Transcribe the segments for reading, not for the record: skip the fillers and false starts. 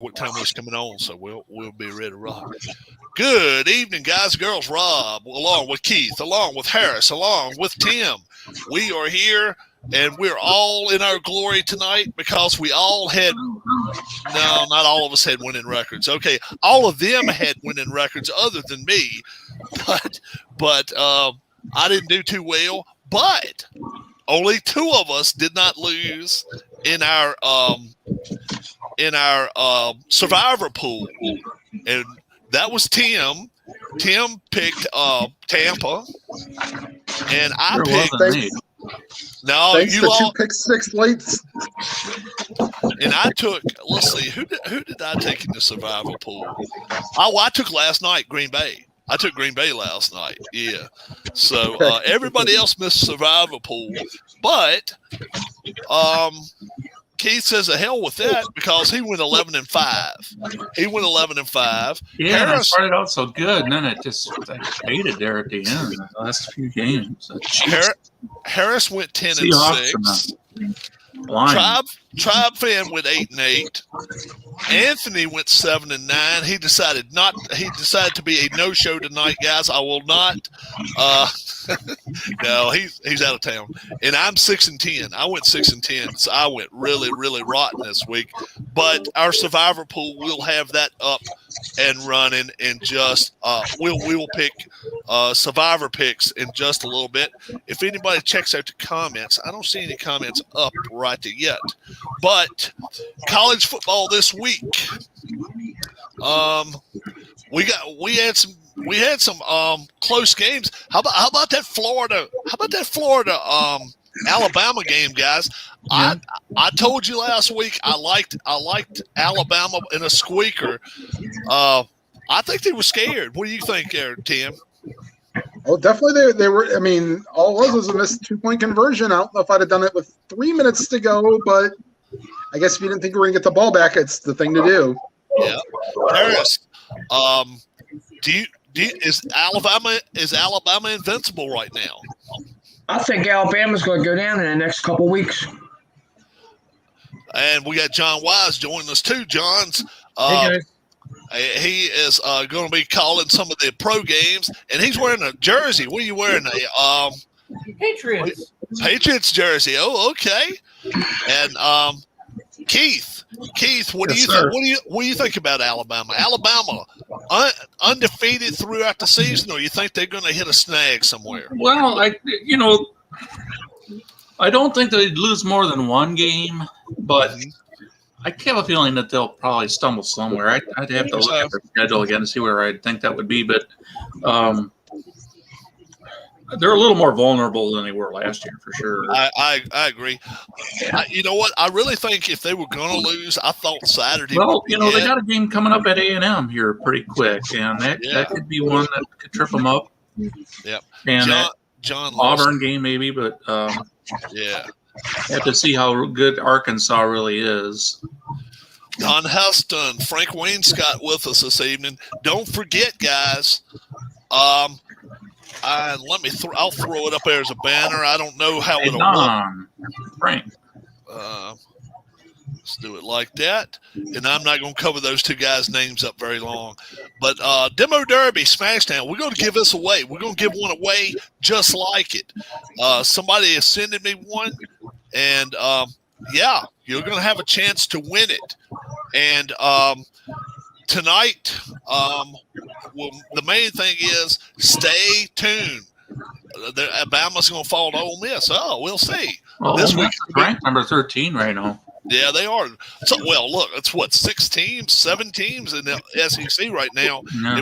what time was coming on, so we'll be ready to rock. Good evening, guys and girls. Rob, along with Keith, along with Harris, along with Tim. We are here, and we're all in our glory tonight because we all had – no, not all of us had winning records. Okay, all of them had winning records other than me, but I didn't do too well. But only two of us did not lose in our survivor pool, and that was Tim. Tim picked Tampa, and I picked. No, thanks you to lost. 2 pick six late. And I took. Let's see, who did I take in the survivor pool? I took last night Green Bay. I took Green Bay last night. Yeah. So everybody else missed survivor pool, but Keith says the hell with that because he went 11-5. He went 11-5. Yeah, Harris, it started out so good, and then it just faded there at the end. The last few games. Harris went 10-6. Tribe fan went 8-8. Anthony went 7-9. He decided to be a no-show tonight, guys. I will not. No, he's out of town. And I'm 6-10. I went 6-10. So I went really, really rotten this week. But our survivor pool, we'll have that up and running, and just we will pick survivor picks in just a little bit. If anybody checks out the comments, I don't see any comments up right yet. But college football this week, we had some close games. How about that Florida? Alabama game, guys. Yeah. I told you last week I liked Alabama in a squeaker. I think they were scared. What do you think there, Tim? Oh, definitely they were. I mean, all it was a missed 2-point conversion. I don't know if I'd have done it with 3 minutes to go, but I guess if you didn't think we were going to get the ball back, it's the thing to do. Yeah. Harris, is Alabama invincible right now? I think Alabama's going to go down in the next couple weeks. And we got John Wise joining us too. John's he is going to be calling some of the pro games, and he's wearing a jersey. What are you wearing? Patriots jersey. Oh, okay. And Keith, what do you think? What do you think about Alabama? Alabama undefeated throughout the season, or you think they're going to hit a snag somewhere? Well, I don't think they'd lose more than one game, but I have a feeling that they'll probably stumble somewhere. I'd have to look at the schedule again to see where I think that would be, but they're a little more vulnerable than they were last year, for sure. I agree. You know what? I really think if they were going to lose, I thought Saturday. Well, they got a game coming up at A&M here pretty quick, and that could be one that could trip them up. Yep. And John Auburn game maybe, but yeah, have to see how good Arkansas really is. Don Huston, Frank Wainscott with us this evening. Don't forget, guys. I'll throw it up there as a banner. I don't know how it'll look. Frank. Let's do it like that. And I'm not going to cover those two guys' names up very long. But Demo Derby, Smashdown, we're going to give this away. We're going to give one away just like it. Somebody is sending me one. And, you're going to have a chance to win it. And tonight, the main thing is stay tuned. Alabama's going to fall to Ole Miss. Oh, we'll see. Well, this week ranked number 13 right now. Yeah, they are. So, well, look, it's what, 7 teams in the SEC right now. Yeah.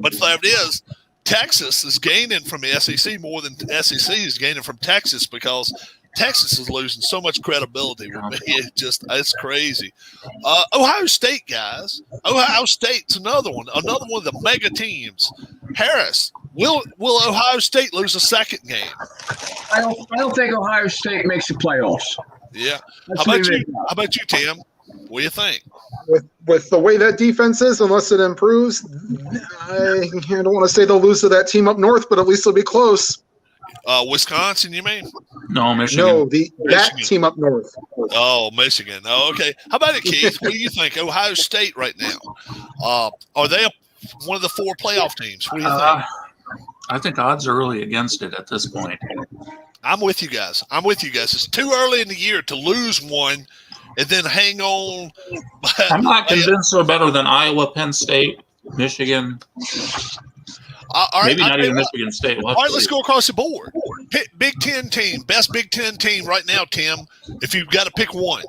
But the fact is, Texas is gaining from the SEC more than the SEC is gaining from Texas because Texas is losing so much credibility with me. It's crazy. Ohio State, guys. Ohio State's another one of the mega teams. Harris, will Ohio State lose a second game? I don't think Ohio State makes the playoffs. Yeah. How about you, Tim? What do you think? With the way that defense is, unless it improves, I don't want to say they'll lose to that team up north, but at least they'll be close. Wisconsin, you mean? No, Michigan. No, that Michigan. team up north. Oh, Michigan. Oh, okay. How about it, Keith? What do you think? Ohio State right now. Are they one of the 4 playoff teams? What do you think? I think odds are really against it at this point. I'm with you guys. It's too early in the year to lose one and then hang on. I'm not convinced they're better than Iowa, Penn State, Michigan. Maybe not even Michigan State. All right, let's go across the board. Big Ten team, best Big Ten team right now, Tim, if you've got to pick one.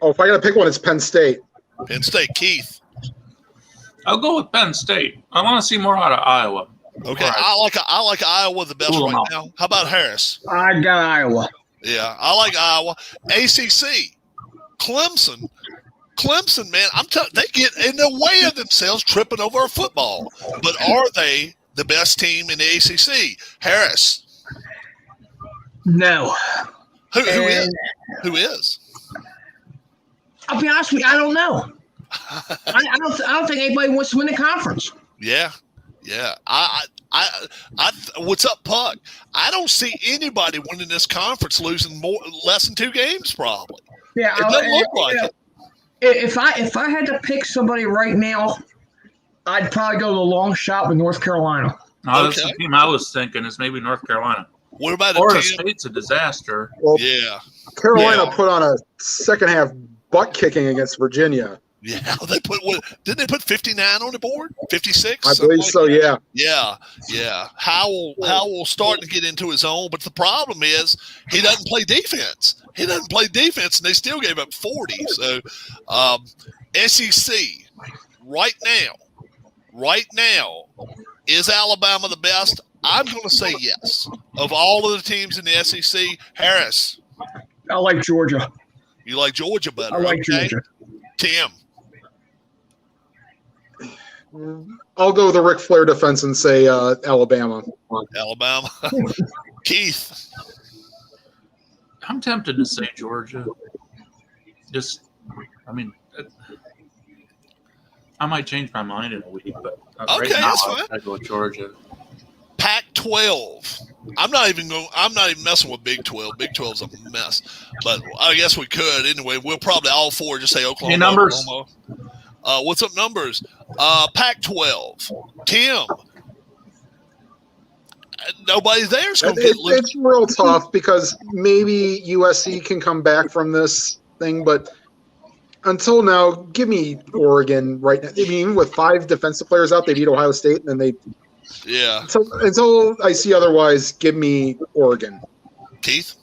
Oh, if I got to pick one, it's Penn State. Penn State, Keith. I'll go with Penn State. I want to see more out of Iowa. Okay, right. I like Iowa the best right now. How about Harris? I got Iowa. Yeah, I like Iowa. ACC, Clemson, man, they get in the way of themselves tripping over a football. But are they the best team in the ACC? Harris. No. Who is? I'll be honest with you, I don't know. I don't think anybody wants to win the conference. Yeah. I what's up, Puck? I don't see anybody winning this conference losing less than 2 games, probably. Yeah, it doesn't look like it. If I had to pick somebody right now, I'd probably go the long shot with North Carolina. No, that's the team I was thinking is maybe North Carolina. What about Florida State's a disaster. Well, yeah, Carolina put on a second half butt kicking against Virginia. Yeah, didn't they put 59 on the board? 56? I believe so, yeah. Yeah. Howell starting to get into his own, but the problem is he doesn't play defense. And they still gave up 40. So, SEC, right now, is Alabama the best? I'm going to say yes. Of all of the teams in the SEC, Harris. I like Georgia. You like Georgia better? I like Georgia. Tim. I'll go with the Ric Flair defense and say Alabama. Keith. I'm tempted to say Georgia. I might change my mind in a week, but right now I'd go with Georgia. Pac-12. I'm not even messing with Big 12. Big 12's a mess, but I guess we could anyway. We'll probably all 4 just say Oklahoma. Hey, numbers. Oklahoma. What's up, numbers? Pac-12. Tim. Nobody there's going to get loose. It's real tough because maybe USC can come back from this thing, but until now, give me Oregon right now. I mean, even with 5 defensive players out, they beat Ohio State, and then they. Yeah. Until I see otherwise, give me Oregon. Keith?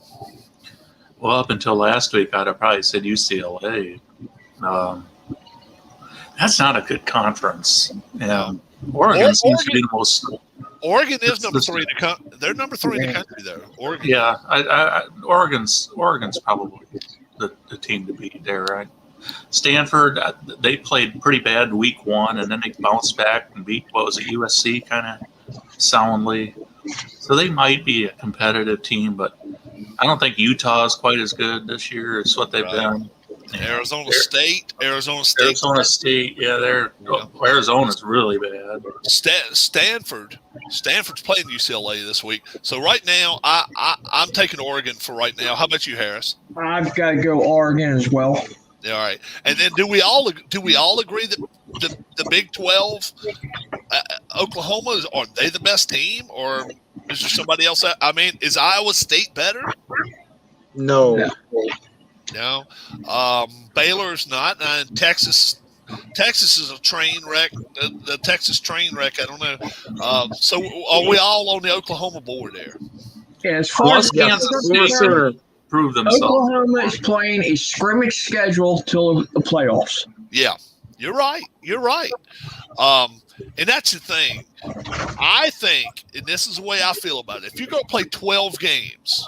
Well, up until last week, I'd have probably said UCLA. That's not a good conference. Yeah. Oregon seems to be the most. Oregon is number 3 in the country. They're number 3 in the country, though. Oregon. Yeah, Oregon's probably the team to beat there, right? Stanford, they played pretty bad week 1, and then they bounced back and beat, USC kind of soundly. So they might be a competitive team, but I don't think Utah is quite as good this year as what they've been. Arizona State, yeah. Arizona's really bad. Stanford's playing UCLA this week. So right now, I'm taking Oregon for right now. How about you, Harris? I've got to go Oregon as well. All right. And then do we all agree that the Big 12, Oklahoma, are they the best team, or is there somebody else? Is Iowa State better? No. Baylor's not. And Texas is a train wreck. The Texas train wreck. I don't know. So are we all on the Oklahoma board there? Yeah, as far as Kansas State prove themselves. Oklahoma is playing a scrimmage schedule till the playoffs. Yeah, you're right. And that's the thing. I think, and this is the way I feel about it, if you're going to play 12 games,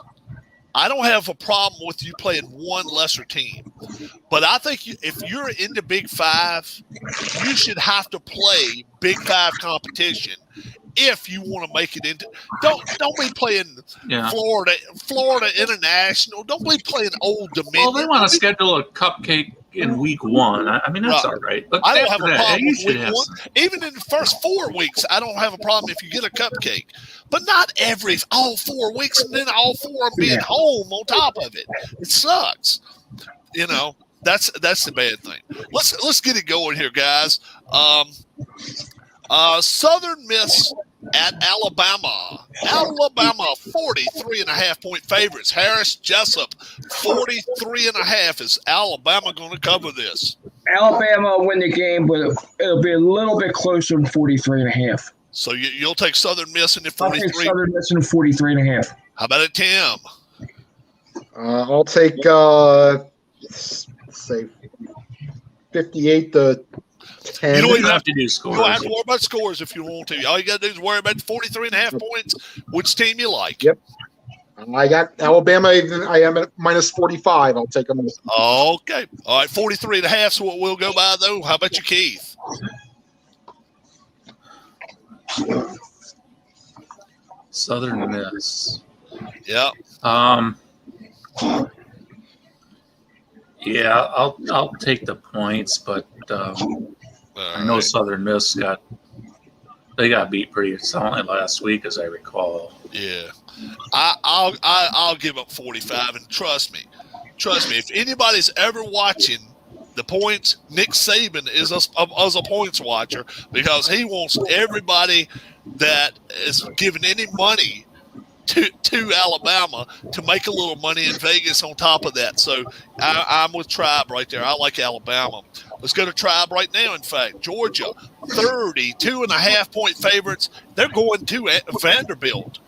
I don't have a problem with you playing one lesser team. But I think if you're in the Big 5, you should have to play Big 5 competition if you want to make it into. Don't be playing Florida International. Don't be playing Old Dominion. Well, they want to schedule a cupcake in week one. I mean, that's Right. all right. But I don't have after a that, problem you with should week have one. some. Even in the first 4 weeks, I don't have a problem if you get a cupcake. But not all 4 weeks, and then all 4 of them being home on top of it. It sucks. You know, that's the bad thing. Let's get it going here, guys. Southern Miss at Alabama. Alabama 43.5-point favorites. Harris Jessup 43.5. Is Alabama going to cover this? Alabama will win the game, but it'll be a little bit closer than 43.5. So you'll take Southern Miss in the I'll take 43. Southern Miss in 43.5. How about it, Tim? I'll take let's say 58 to 10. You don't You even don't have to do scores. You don't have to worry about scores if you want to. All you got to do is worry about the 43.5 points. Which team you like? Yep. I got Alabama. I am at minus 45. I'll take them. Okay. All right, 43.5 is what we'll go by, though. How about you, Keith? Southern Miss. Yep. Yeah, I'll take the points, but I know Southern Miss got beat pretty soundly last week, as I recall. Yeah, I'll give up 45, and trust me, if anybody's ever watching the points, Nick Saban is a points watcher because he wants everybody that is giving any money to Alabama to make a little money in Vegas on top of that. So I'm with Tribe right there. I like Alabama. Let's go to Tribe right now. In fact, Georgia, 32.5-point favorites. They're going to Vanderbilt.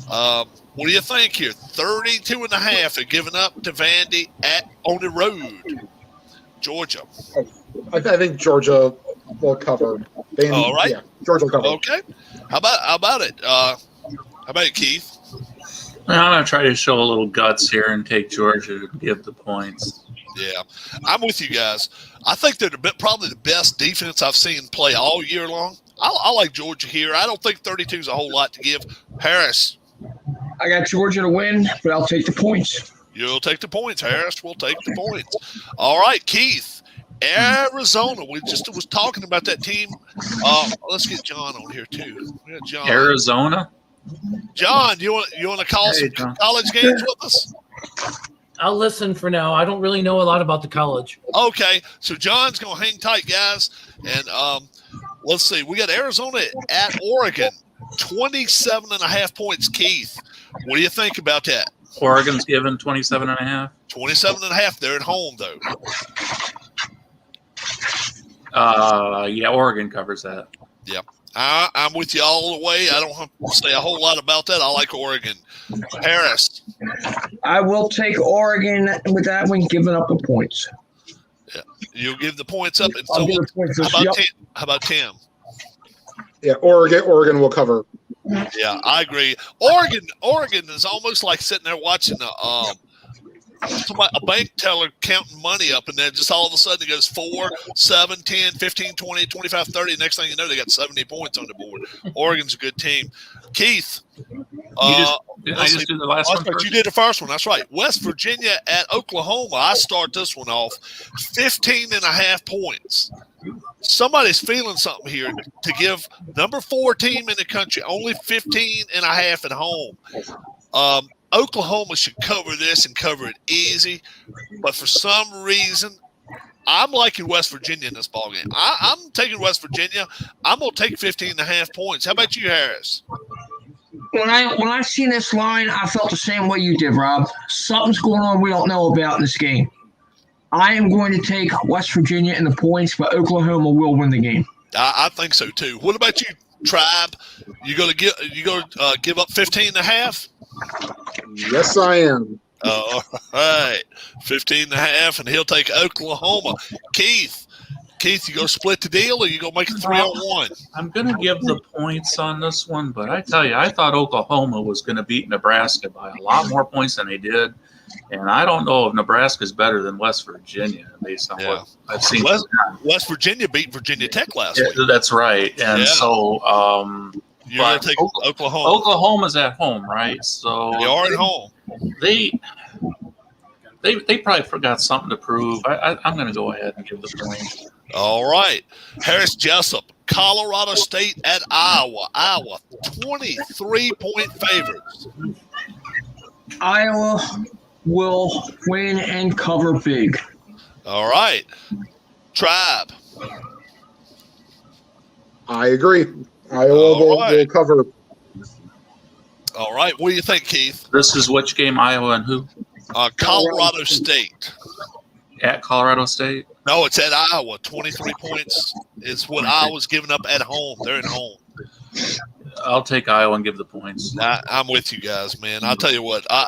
What do you think here? 32.5 are giving up to Vandy on the road. Georgia. I think Georgia will cover. Vandy, all right. Yeah, Georgia will cover. Okay. How about it? How about it, Keith? I'm going to try to show a little guts here and take Georgia to give the points. Yeah, I'm with you guys. I think they're probably the best defense I've seen play all year long. I like Georgia here. I don't think 32 is a whole lot to give. Harris. I got Georgia to win, but I'll take the points. You'll take the points, Harris. We'll take the points. All right, Keith. Arizona. We just was talking about that team. Let's get John on here too. We got John. Arizona. John, you want to call some college games with us? I'll listen for now. I don't really know a lot about the college. Okay, so John's going to hang tight, guys. And let's see. We got Arizona at Oregon, 27.5 points, Keith. What do you think about that? Oregon's given 27.5. 27.5. They're at home, though. Yeah, Oregon covers that. Yep. I'm with you all the way. I don't have to say a whole lot about that. I like Oregon. Harris. I will take Oregon with that one, giving up the points. Yeah. You'll give the points up. And I'll so give the points. how about Tim? Yeah, Oregon will cover. Yeah, I agree. Oregon is almost like sitting there watching a bank teller counting money up, and then just all of a sudden it goes 4, 7, 10, 15, 20, 25, 30. Next thing you know, they got 70 points on the board. Oregon's a good team. Keith. I just do the last one first? You did the first one. That's right. West Virginia at Oklahoma. I start this one off. 15.5 points. Somebody's feeling something here to give number 4 team in the country only 15.5 at home. Oklahoma should cover this and cover it easy, but for some reason, I'm liking West Virginia in this ballgame. I'm taking West Virginia. I'm going to take 15.5 points. How about you, Harris? When I seen this line, I felt the same way you did, Rob. Something's going on we don't know about in this game. I am going to take West Virginia in the points, but Oklahoma will win the game. I think so too. What about you, Tribe? You going to give up 15.5? Yes, I am. All right, 15.5, and he'll take Oklahoma. Keith, you going to split the deal, or you going to make it 3-1? I'm going to give the points on this one, but I tell you, I thought Oklahoma was going to beat Nebraska by a lot more points than they did. And I don't know if Nebraska's better than West Virginia based on what I've seen. West Virginia beat Virginia Tech last week. That's right. And so you're going to take Oklahoma. Oklahoma's at home, right? So they are at home. They probably forgot something to prove. I'm going to go ahead and give the point. All right. Harris Jessup, Colorado State at Iowa. Iowa, 23-point favorites. Iowa will win and cover big. All right. Tribe. I agree. Iowa will cover. All right. What do you think, Keith? This is which game, Iowa and who? Colorado State. At Colorado State? No, it's at Iowa. 23 points is what Iowa's giving up at home. They're at home. I'll take Iowa and give the points. I'm with you guys, man. I'll tell you what. I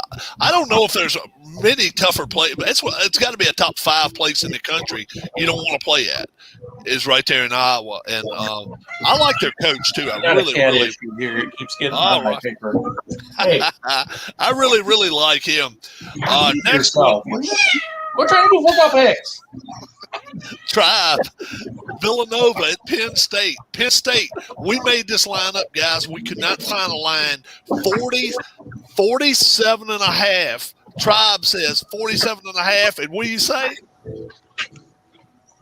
don't know if there's many tougher plays, but it's got to be a top 5 place in the country you don't want to play at. Is right there in Iowa, and I like their coach too. I really here. It keeps getting on my paper. Hey, I really like him. Next one, We're trying to do football picks. Tribe, Villanova at Penn State. Penn State, we made this line up, guys. We could not find a line. 47.5. Tribe says 47.5. And what do you say?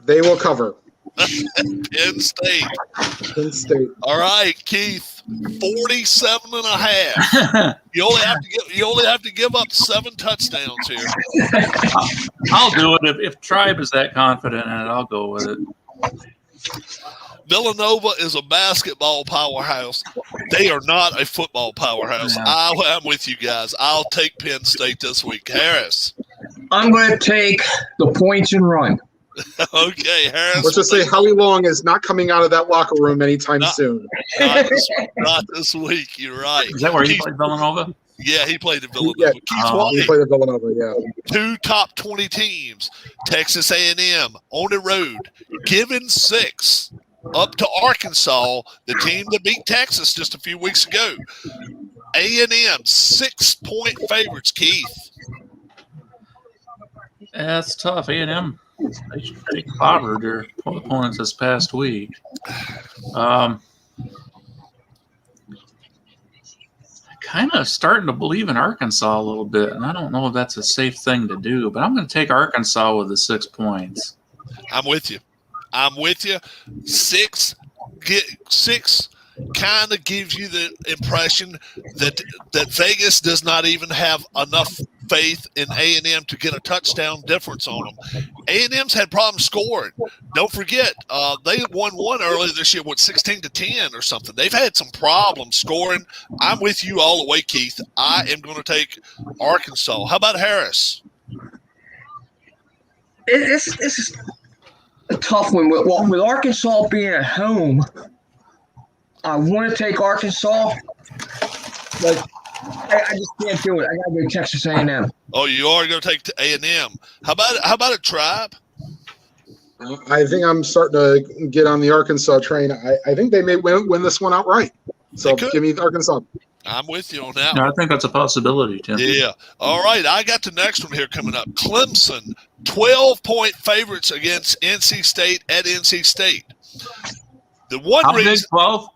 They will cover. Penn State. Penn State. All right, Keith. 47.5. You only have to give up 7 touchdowns here. I'll do it if Tribe is that confident in it. I'll go with it. Villanova is a basketball powerhouse. They are not a football powerhouse. Yeah. I'm with you guys. I'll take Penn State this week. Harris. I'm going to take the points and run. Okay, Harris. Let's just say Howie Long is not coming out of that locker room anytime soon. Not this week. You're right. Is that where he played Villanova? Yeah, he played at Villanova. Yeah. Keith White. He played at Villanova, yeah. 2 top 20 teams. Texas A&M on the road, giving 6 up to Arkansas, the team that beat Texas just a few weeks ago. A&M 6-point favorites. Keith. That's tough. A&M. They clobbered their opponents this past week. Kind of starting to believe in Arkansas a little bit, and I don't know if that's a safe thing to do, but I'm going to take Arkansas with the 6 points. I'm with you. 6 kind of gives you the impression that Vegas does not even have enough faith in A&M to get a touchdown difference on them. A&M's had problems scoring. Don't forget, they won one earlier this year with 16-10 or something. They've had some problems scoring. I'm with you all the way, Keith. I am going to take Arkansas. How about Harris? This is a tough one. With Arkansas being at home, I want to take Arkansas, but I just can't do it. I got to go Texas A&M. Oh, you are going to take A&M. How about a Tribe? I think I'm starting to get on the Arkansas train. I think they may win this one outright. So give me Arkansas. I'm with you on that. No, I think that's a possibility, Tim. Yeah. All right. I got the next one here coming up. Clemson, 12-point favorites against NC State at NC State. The one How reason big, 12?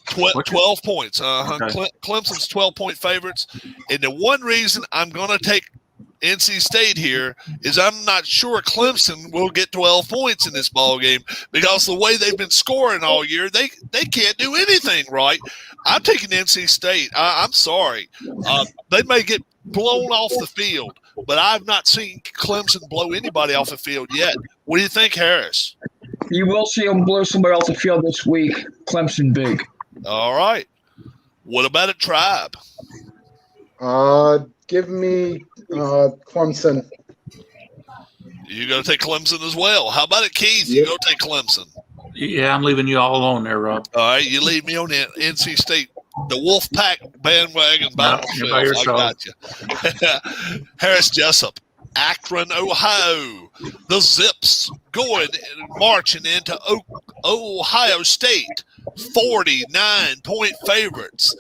12 points. Okay. Clemson's 12-point favorites. And the one reason I'm going to take NC State here is I'm not sure Clemson will get 12 points in this ball game because the way they've been scoring all year, they can't do anything right. I'm taking NC State. I'm sorry. They may get blown off the field, but I've not seen Clemson blow anybody off the field yet. What do you think, Harris? You will see them blow somebody off the field this week. Clemson big. All right. What about a Tribe? Give me Clemson. You got to take Clemson as well. How about it, Keith? You go take Clemson. Yeah, I'm leaving you all alone there, Rob. All right, you leave me on the NC State, the Wolfpack bandwagon by You're by yourself. I got you. Harris Jessup, Akron, Ohio. The Zips marching into Ohio State. 49-point favorites.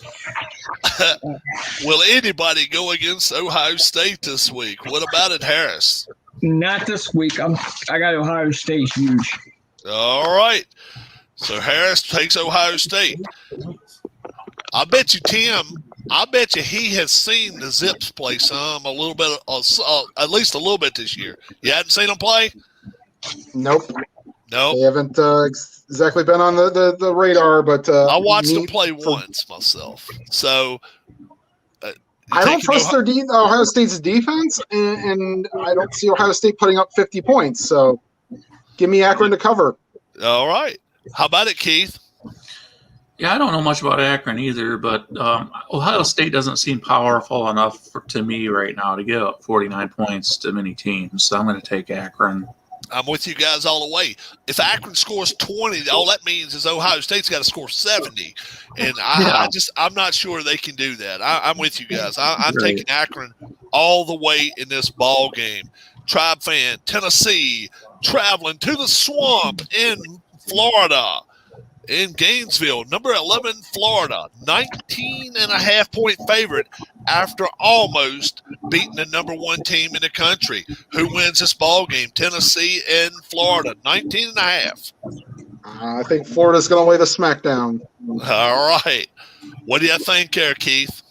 Will anybody go against Ohio State this week? What about it, Harris? Not this week. I got Ohio State huge. All right. So Harris takes Ohio State. I bet you, Tim, I bet you he has seen the Zips play a little bit, at least a little bit this year. You hadn't seen them play? Nope. No. They haven't exactly been on the radar, but I watched them play once myself. So I don't trust their Ohio State's defense, and I don't see Ohio State putting up 50 points. So give me Akron to cover. All right. How about it, Keith? Yeah, I don't know much about Akron either, but Ohio State doesn't seem powerful enough to me right now to give up 49 points to many teams. So I'm going to take Akron. I'm with you guys all the way. If Akron scores 20, all that means is Ohio State's got to score 70. And I'm not sure they can do that. I'm with you guys. I'm taking Akron all the way in this ball game. Tribe fan, Tennessee, traveling to the Swamp in Florida, in Gainesville, number 11, Florida, 19.5-point favorite after almost beating the number 1 team in the country. Who wins this ball game? Tennessee and Florida, 19.5. I think Florida's going to lay the smackdown. All right. What do you think there, Keith?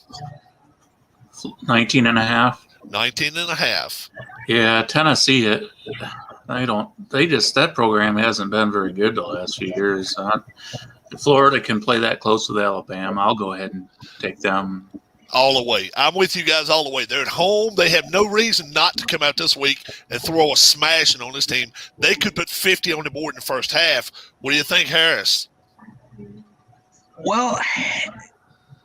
19.5. 19.5. Yeah, Tennessee, that program hasn't been very good the last few years. If Florida can play that close with Alabama, I'll go ahead and take them. All the way. I'm with you guys all the way. They're at home. They have no reason not to come out this week and throw a smashing on this team. They could put 50 on the board in the first half. What do you think, Harris? Well,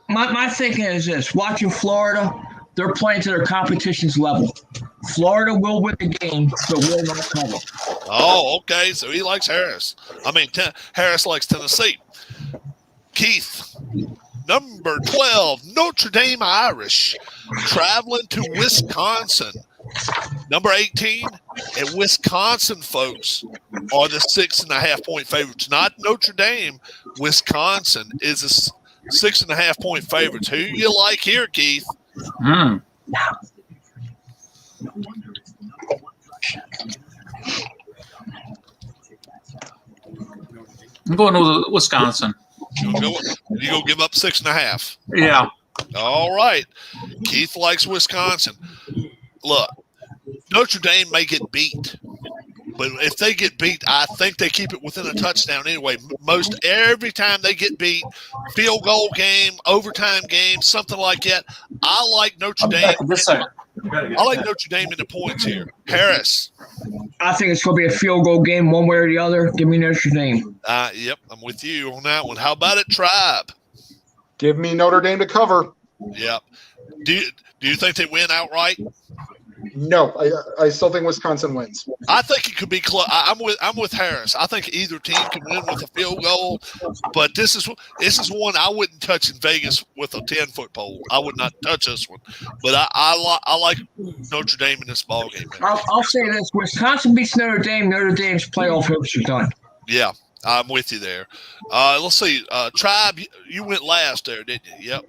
my thinking is this. Watching Florida, they're playing to their competition's level. Florida will win the game, but will not cover. Oh, okay. So he likes Harris. Harris likes Tennessee. Keith, number 12, Notre Dame Irish, traveling to Wisconsin. Number 18, and Wisconsin folks are the 6.5-point favorites. Not Notre Dame. Wisconsin is a 6.5-point favorites. Who you like here, Keith? I'm going with Wisconsin. You gonna give up 6.5? Yeah. All right. Keith likes Wisconsin. Look, Notre Dame may get beat, but if they get beat, I think they keep it within a touchdown anyway. Most every time they get beat, field goal game, overtime game, something like that. I like Notre Dame. I like Notre Dame in the points here. Harris. I think it's going to be a field goal game one way or the other. Give me Notre Dame. Yep, I'm with you on that one. How about it, Tribe? Give me Notre Dame to cover. Yep. Do you think they win outright? No, I still think Wisconsin wins. I think it could be close. I'm with Harris. I think either team can win with a field goal, but this is one I wouldn't touch in Vegas with a 10-foot pole. I would not touch this one, but I like Notre Dame in this ball game. I'll say this: Wisconsin beats Notre Dame. Notre Dame's playoff hopes are done. Yeah, I'm with you there. Let's see, Tribe, you went last there, didn't you? Yep.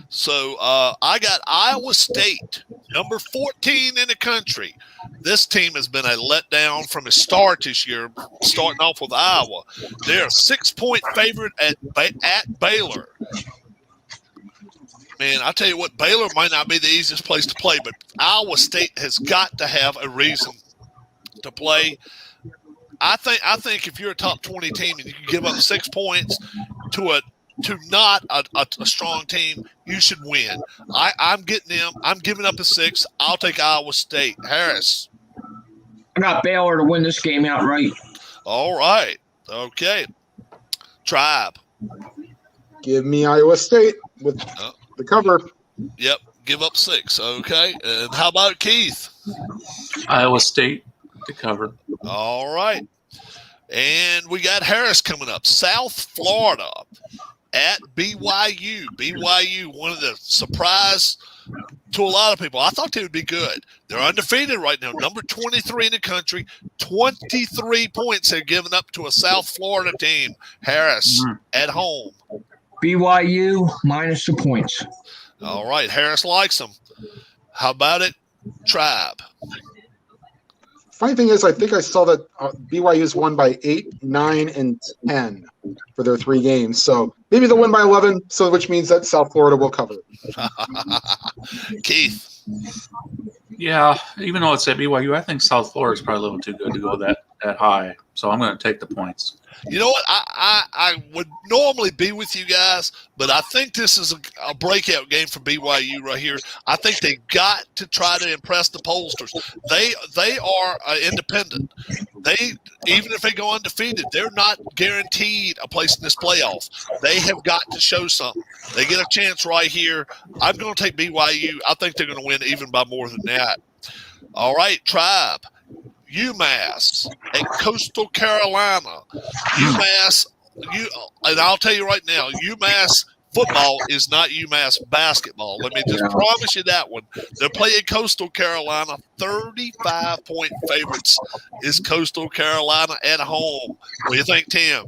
So I got Iowa State, number 14 in the country. This team has been a letdown from its start this year, starting off with Iowa. They're a 6-point favorite at Baylor. Man, I tell you what, Baylor might not be the easiest place to play, but Iowa State has got to have a reason to play. I think if you're a top 20 team and you can give up 6 points to not a strong team, you should win. I'm getting them. I'm giving up a 6. I'll take Iowa State. Harris. I got Baylor to win this game outright. All right. Okay. Tribe. Give me Iowa State with the cover. Yep. Give up 6. Okay. And how about Keith? Iowa State to cover. All right. And we got Harris coming up. South Florida at BYU. BYU, one of the surprise to a lot of people. I thought they would be good. They're undefeated right now, number 23 in the country. 23 points they're giving up to a South Florida team. Harris at home. BYU minus the points. All right, Harris likes them. How about it, Tribe? funny thing is, I think I saw that BYU's won by 8, 9, and 10 for their 3 games. So maybe they'll win by 11, so which means that South Florida will cover. Keith. Yeah, even though it's at BYU, I think South Florida is probably a little too good to go that high. So I'm going to take the points. You know what? I would normally be with you guys, but I think this is a breakout game for BYU right here. I think they got to try to impress the pollsters. They are independent. Even if they go undefeated, they're not guaranteed a place in this playoff. They have got to show something. They get a chance right here. I'm going to take BYU. I think they're going to win even by more than that. All right, Tribe. UMass at Coastal Carolina. UMass, and I'll tell you right now, UMass football is not UMass basketball. Let me just promise you that one. They're playing Coastal Carolina. 35-point favorites is Coastal Carolina at home. What do you think, Tim?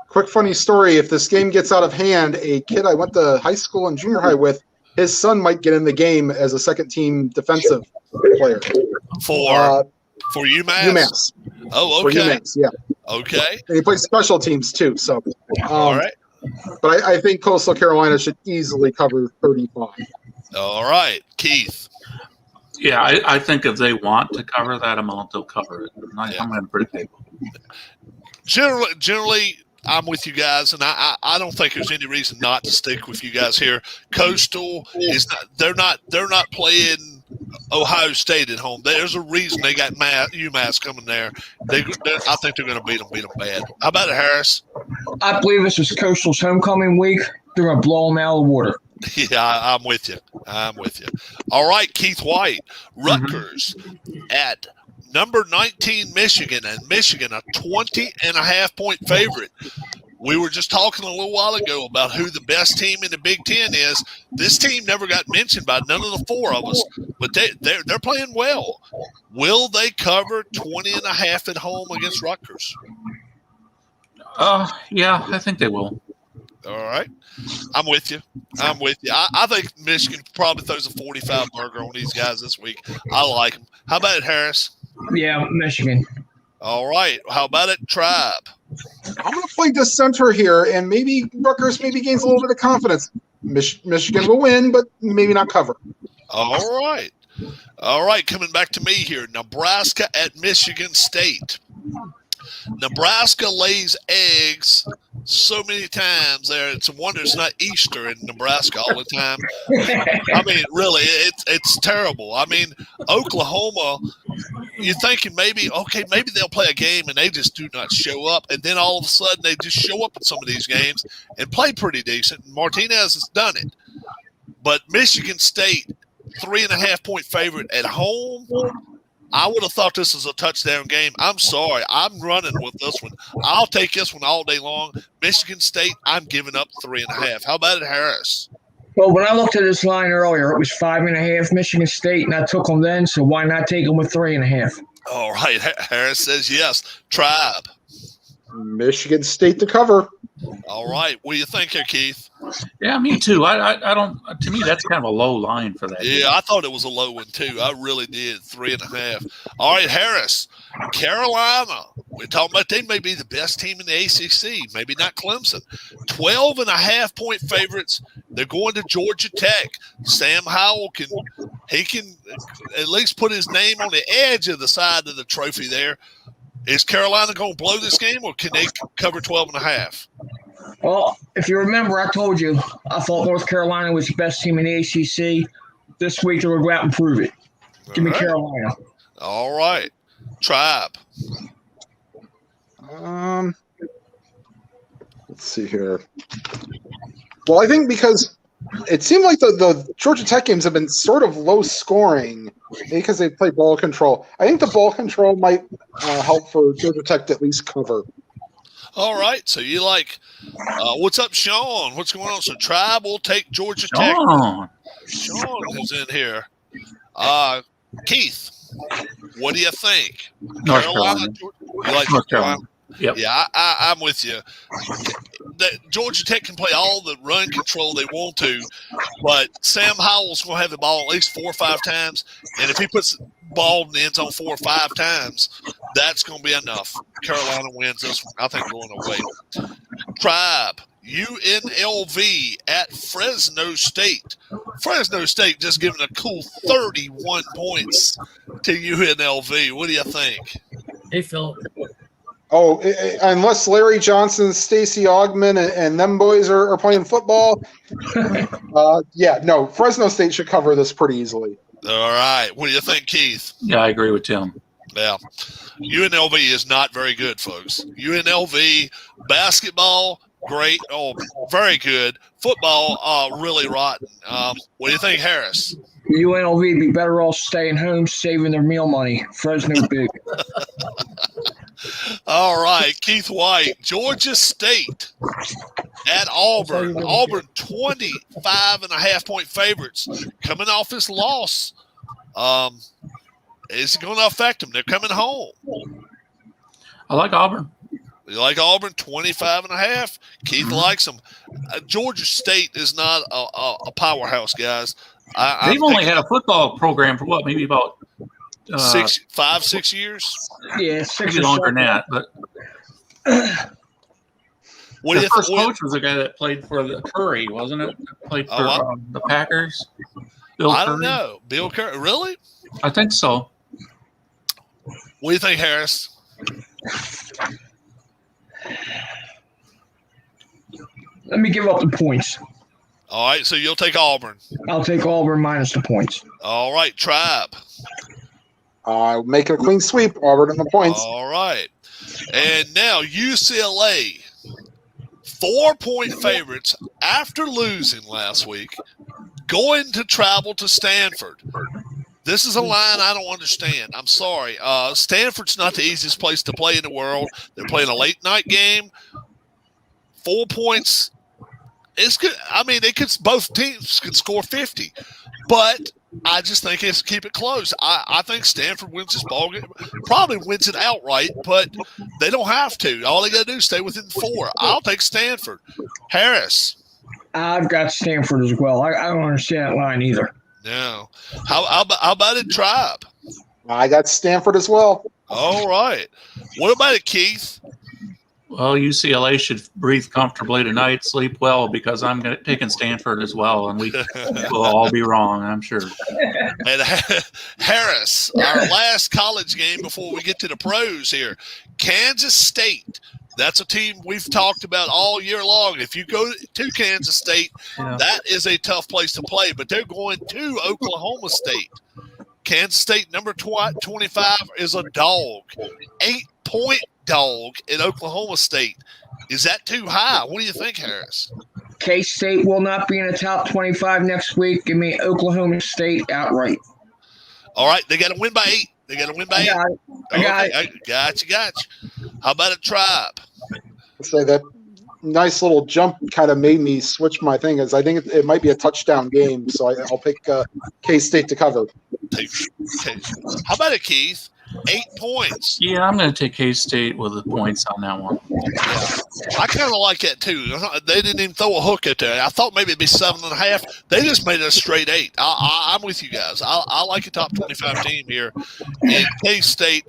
Quick funny story. If this game gets out of hand, a kid I went to high school and junior high with, his son might get in the game as a second-team defensive player. For UMass? UMass. Oh, okay. For UMass, yeah. Okay. And he plays special teams, too. So, all right. But I think Coastal Carolina should easily cover 35. All right. Keith. Yeah, I think if they want to cover that amount, they'll cover it. I'm going to predict Generally, I'm with you guys, and I don't think there's any reason not to stick with you guys here. Coastal is not they're not playing Ohio State at home. There's a reason they got UMass coming there. I think they're going to beat them bad. How about it, Harris? I believe this is Coastal's homecoming week. They're going to blow them out of the water. Yeah, I'm with you. All right, Keith White, Rutgers at number 19 Michigan, and Michigan a 20.5-point favorite. We were just talking a little while ago about who the best team in the Big Ten is. This team never got mentioned by none of the 4 of us, but they're playing well. Will they cover 20.5 at home against Rutgers? Yeah, I think they will. All right. I'm with you. I think Michigan probably throws a 45 burger on these guys this week. I like them. How about it, Harris? Yeah, Michigan. All right. How about it, Tribe? I'm going to play dissenter here, and maybe Rutgers gains a little bit of confidence. Michigan will win, but maybe not cover. All right. Coming back to me here. Nebraska at Michigan State. Nebraska lays eggs so many times there. It's a wonder it's not Easter in Nebraska all the time. I mean, really, it's terrible. I mean, Oklahoma, you're thinking maybe they'll play a game and they just do not show up. And then all of a sudden they just show up in some of these games and play pretty decent. Martinez has done it. But Michigan State, 3.5-point favorite at home. I would have thought this was a touchdown game. I'm sorry. I'm running with this one. I'll take this one all day long. Michigan State, I'm giving up 3.5. How about it, Harris? Well, when I looked at this line earlier, it was 5.5 Michigan State, and I took them then, so why not take them with 3.5? All right. Harris says yes. Tribe. Michigan State to cover. All right. What do you think here, Keith? Yeah, me too. I don't. To me, that's kind of a low line for that. Yeah, I thought it was a low one too. I really did. 3.5. All right, Harris. Carolina. We're talking about they may be the best team in the ACC. Maybe not Clemson. 12.5-point favorites. They're going to Georgia Tech. Sam Howell can at least put his name on the edge of the side of the trophy there. Is Carolina going to blow this game, or can they cover 12.5? Well, if you remember, I told you I thought North Carolina was the best team in the ACC. This week, they're going to go out and prove it. Give me Carolina. All right. Tribe. Let's see here. Well, I think because it seemed like the Georgia Tech games have been sort of low scoring because they play ball control. I think the ball control might help for Georgia Tech to at least cover. All right. So you like what's up, Sean? What's going on? So Tribe will take Georgia Tech. Sean is in here. Keith, what do you think? North Carolina. You like North Carolina. Yep. Yeah, I'm with you. Georgia Tech can play all the run control they want to, but Sam Howell's going to have the ball at least 4 or 5 times. And if he puts ball in the end zone 4 or 5 times, that's going to be enough. Carolina wins this one. I think going away. Tribe, UNLV at Fresno State. Fresno State just giving a cool 31 points to UNLV. What do you think? Hey, Phil. Oh, unless Larry Johnson, Stacey Augman, and them boys are playing football, Fresno State should cover this pretty easily. All right. What do you think, Keith? Yeah, I agree with Tim. Yeah. UNLV is not very good, folks. UNLV basketball, great. Oh, very good. Football, really rotten. What do you think, Harris? UNLV be better off staying home, saving their meal money. Fresno big. All right, Keith White, Georgia State at Auburn. Auburn 25.5-point favorites. Coming off this loss. Is it going to affect them? They're coming home. I like Auburn. You like Auburn, 25.5? Keith likes them. Georgia State is not a powerhouse, guys. They've only had a football program for what, maybe about 6 years? Yeah, 6 maybe or longer so. than that. But What do the you first think? coach was the guy that played for the Curry, wasn't it? Played for the Packers. Bill I don't Curry? know. Bill Curry. Really? I think so. What do you think, Harris? Let me give up the points. All right, so you'll take Auburn. I'll take Auburn minus the points. All right, Tribe. Make it a clean sweep. Auburn in the points. All right. And now UCLA, 4-point favorites after losing last week, going to travel to Stanford. This is a line I don't understand. I'm sorry. Stanford's not the easiest place to play in the world. They're playing a late-night game. 4 points. It's good. I mean, both teams can score 50, but I just think it's keep it close. I think Stanford wins this ball game, probably wins it outright, but they don't have to. All they got to do is stay within 4. I'll take Stanford. Harris. I've got Stanford as well. I don't understand that line either. No. How about it, Tribe? I got Stanford as well. All right. What about it, Keith? Well, UCLA should breathe comfortably tonight, sleep well, because I'm taking Stanford as well, and we'll all be wrong, I'm sure. And Harris, our last college game before we get to the pros here. Kansas State. That's a team we've talked about all year long. If you go to Kansas State, that is a tough place to play, but they're going to Oklahoma State. Kansas State, number 25, is a dog. 8-point dog in Oklahoma State. Is that too high? What do you think, Harris? K-State will not be in the top 25 next week. Give me Oklahoma State outright. All right, they got to win by 8. They got to win by 8. I got it. Gotcha. How about a Tribe? I'll say that nice little jump kind of made me switch my thing. As I think it might be a touchdown game, so I'll pick K-State to cover. Okay. How about it, Keith? 8 points. Yeah, I'm going to take K-State with the points on that one. Yeah. I kind of like that, too. They didn't even throw a hook at there. I thought maybe it'd be 7.5. They just made it a straight 8. I'm with you guys. I like a top 25 team here. And K-State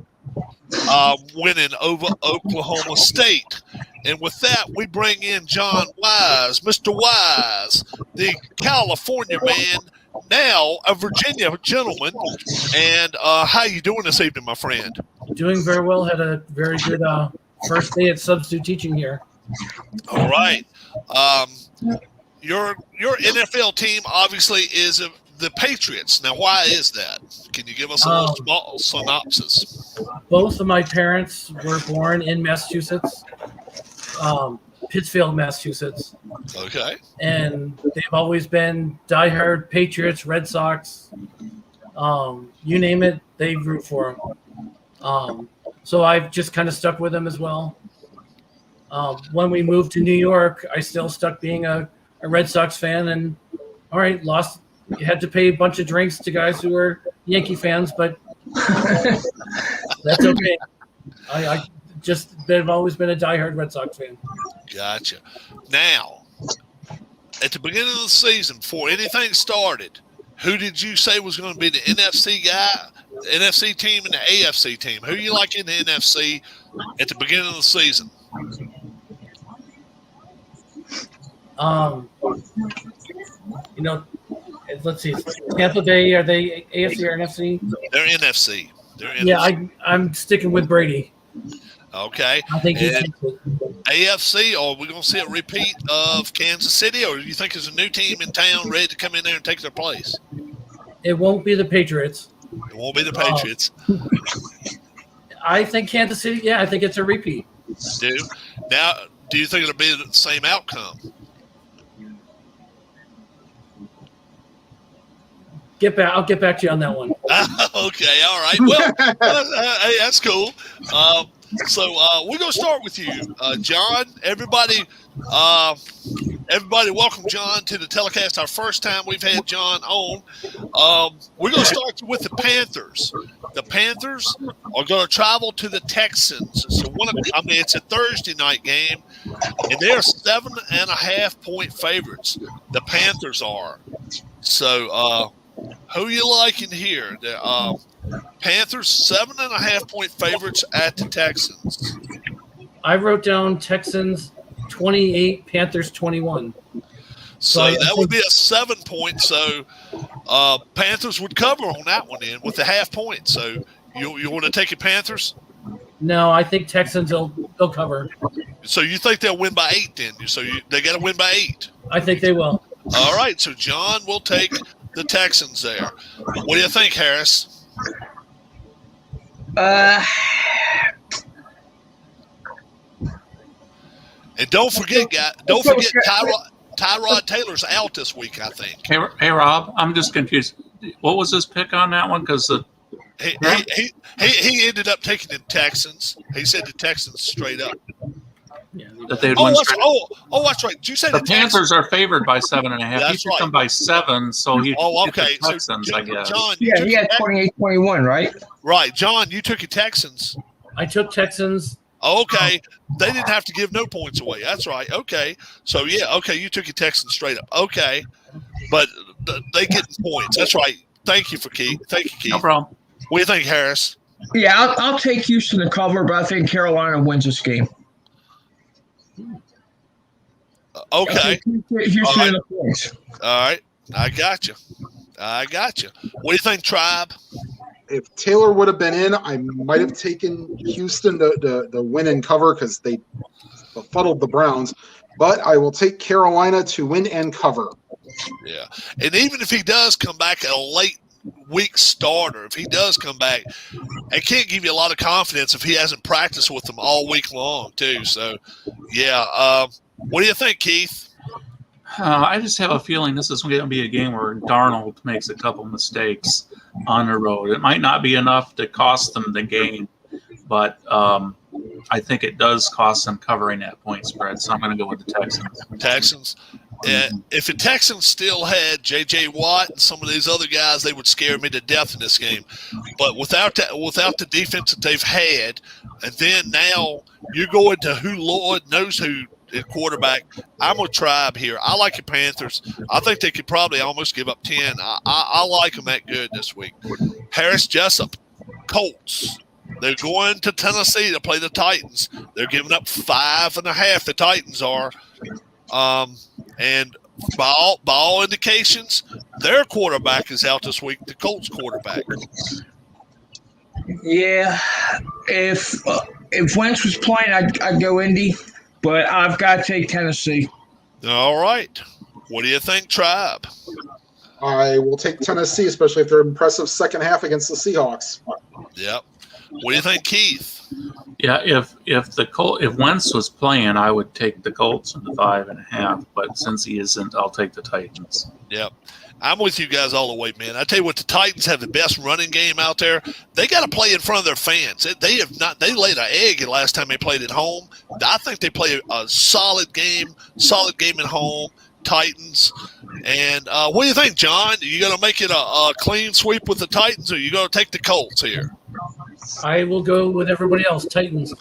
winning over Oklahoma State. And with that, we bring in John Wise, Mr. Wise, the California man, now a Virginia gentleman. And how you doing this evening, my friend? Doing very well. Had a very good first day at substitute teaching here. All right. Your NFL team obviously is the Patriots. Now, why is that? Can you give us a little small synopsis? Both of my parents were born in Massachusetts, Pittsfield, Massachusetts. Okay. And they've always been diehard Patriots, Red Sox, you name it, they root for them. So I've just kind of stuck with them as well. When we moved to New York, I still stuck being a Red Sox fan, and all right, you had to pay a bunch of drinks to guys who were Yankee fans, but that's okay. They've always been a diehard Red Sox fan. Gotcha. Now, at the beginning of the season, before anything started, who did you say was going to be the NFC guy NFC team and the AFC team. Who you like in the NFC at the beginning of the season? Let's see. Tampa Bay, are they AFC or NFC? They're NFC. Yeah, I'm sticking with Brady. Okay. I think he's AFC, are we going to see a repeat of Kansas City, or do you think there's a new team in town ready to come in there and take their place? It won't be the Patriots. It won't be the Patriots. I think Kansas City, yeah, I think it's a repeat. Do you think it'll be the same outcome? I'll get back to you on that one. Okay, all right. Well, hey, that's cool. So we're gonna start with you, John. Everybody, welcome John to the telecast. Our first time we've had John on. We're gonna start with the Panthers. The Panthers are gonna travel to the Texans. So it's a Thursday night game, and they're 7.5-point favorites. The Panthers are. So who you liking here? The Panthers 7.5-point favorites at the Texans. I wrote down Texans 28, Panthers 21. So that would be a 7-point. So Panthers would cover on that one in with the half point. So you want to take your Panthers? No, I think Texans will cover. So you think they'll win by 8 then? So they got to win by 8. I think they will. All right. So John will take the Texans there. What do you think, Harris? And don't forget, Tyrod Taylor's out this week, I think. Hey, Rob, I'm just confused. What was his pick on that one? Because he ended up taking the Texans. He said the Texans straight up. Yeah. That they'd win. That's right. Did you say the Panthers are favored by 7.5? That's he took them by 7, so he. Okay. The Texans, So, I guess. John, Yeah, he had 28-21, right? Right, John, you took your Texans. I took Texans. Okay, they didn't have to give no points away. That's right. Okay, so you took your Texans straight up. Okay, but they get points. That's right. Thank you, Keith. No problem. What do you think, Harris? Yeah, I'll take Houston to cover, but I think Carolina wins this game. Okay. Houston in the points. All right. I got you. What do you think, Tribe? If Taylor would have been in, I might have taken Houston to win and cover because they befuddled the Browns. But I will take Carolina to win and cover. Yeah. And even if he does come back at a late week starter, if he does come back, I can't give you a lot of confidence if he hasn't practiced with them all week long, too. So, yeah. What do you think, Keith? I just have a feeling this is going to be a game where Darnold makes a couple mistakes on the road. It might not be enough to cost them the game, but I think it does cost them covering that point spread. So I'm going to go with the Texans. Texans? If the Texans still had J.J. Watt and some of these other guys, they would scare me to death in this game. But without the defense that they've had, and then now you're going to who Lord knows who at quarterback. I'm a Tribe here. I like the Panthers. I think they could probably almost give up 10. I like them that good this week. Harris Jessup, Colts. They're going to Tennessee to play the Titans. They're giving up 5.5. The Titans are. And by all indications, their quarterback is out this week, the Colts quarterback. Yeah. If Wentz was playing, I'd go Indy. But I've got to take Tennessee. All right. What do you think, Tribe? I will take Tennessee, especially if they're impressive second half against the Seahawks. Yep. What do you think, Keith? Yeah, if Wentz was playing, I would take the Colts in the 5.5. But since he isn't, I'll take the Titans. Yep. I'm with you guys all the way, man. I tell you what, the Titans have the best running game out there. They got to play in front of their fans. They have not. They laid an egg the last time they played at home. I think they play a solid game at home. Titans. And what do you think, John? Are you going to make it a clean sweep with the Titans, or are you going to take the Colts here? I will go with everybody else. Titans.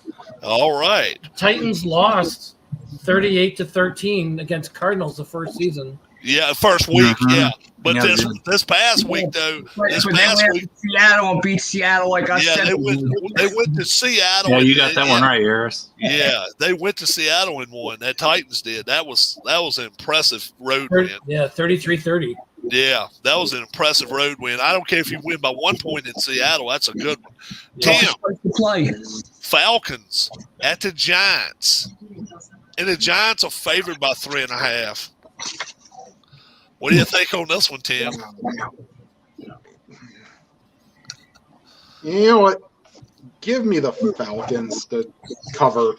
All right. Titans lost 38-13 against Cardinals the first season. Yeah, first week. Mm-hmm. But Yeah, this past week, though, But then we have Seattle and beat Seattle like I said. they went to Seattle. Yeah, you got that one right, Harris. Yeah, they went to Seattle and won. That Titans did. That was an impressive road win. Yeah, 33-30. Yeah, that was an impressive road win. I don't care if you win by 1 point in Seattle. That's a good one. Yeah. Tim, Falcons at the Giants. And the Giants are favored by 3.5. What do you think on this one, Tim? You know what? Give me the Falcons to cover.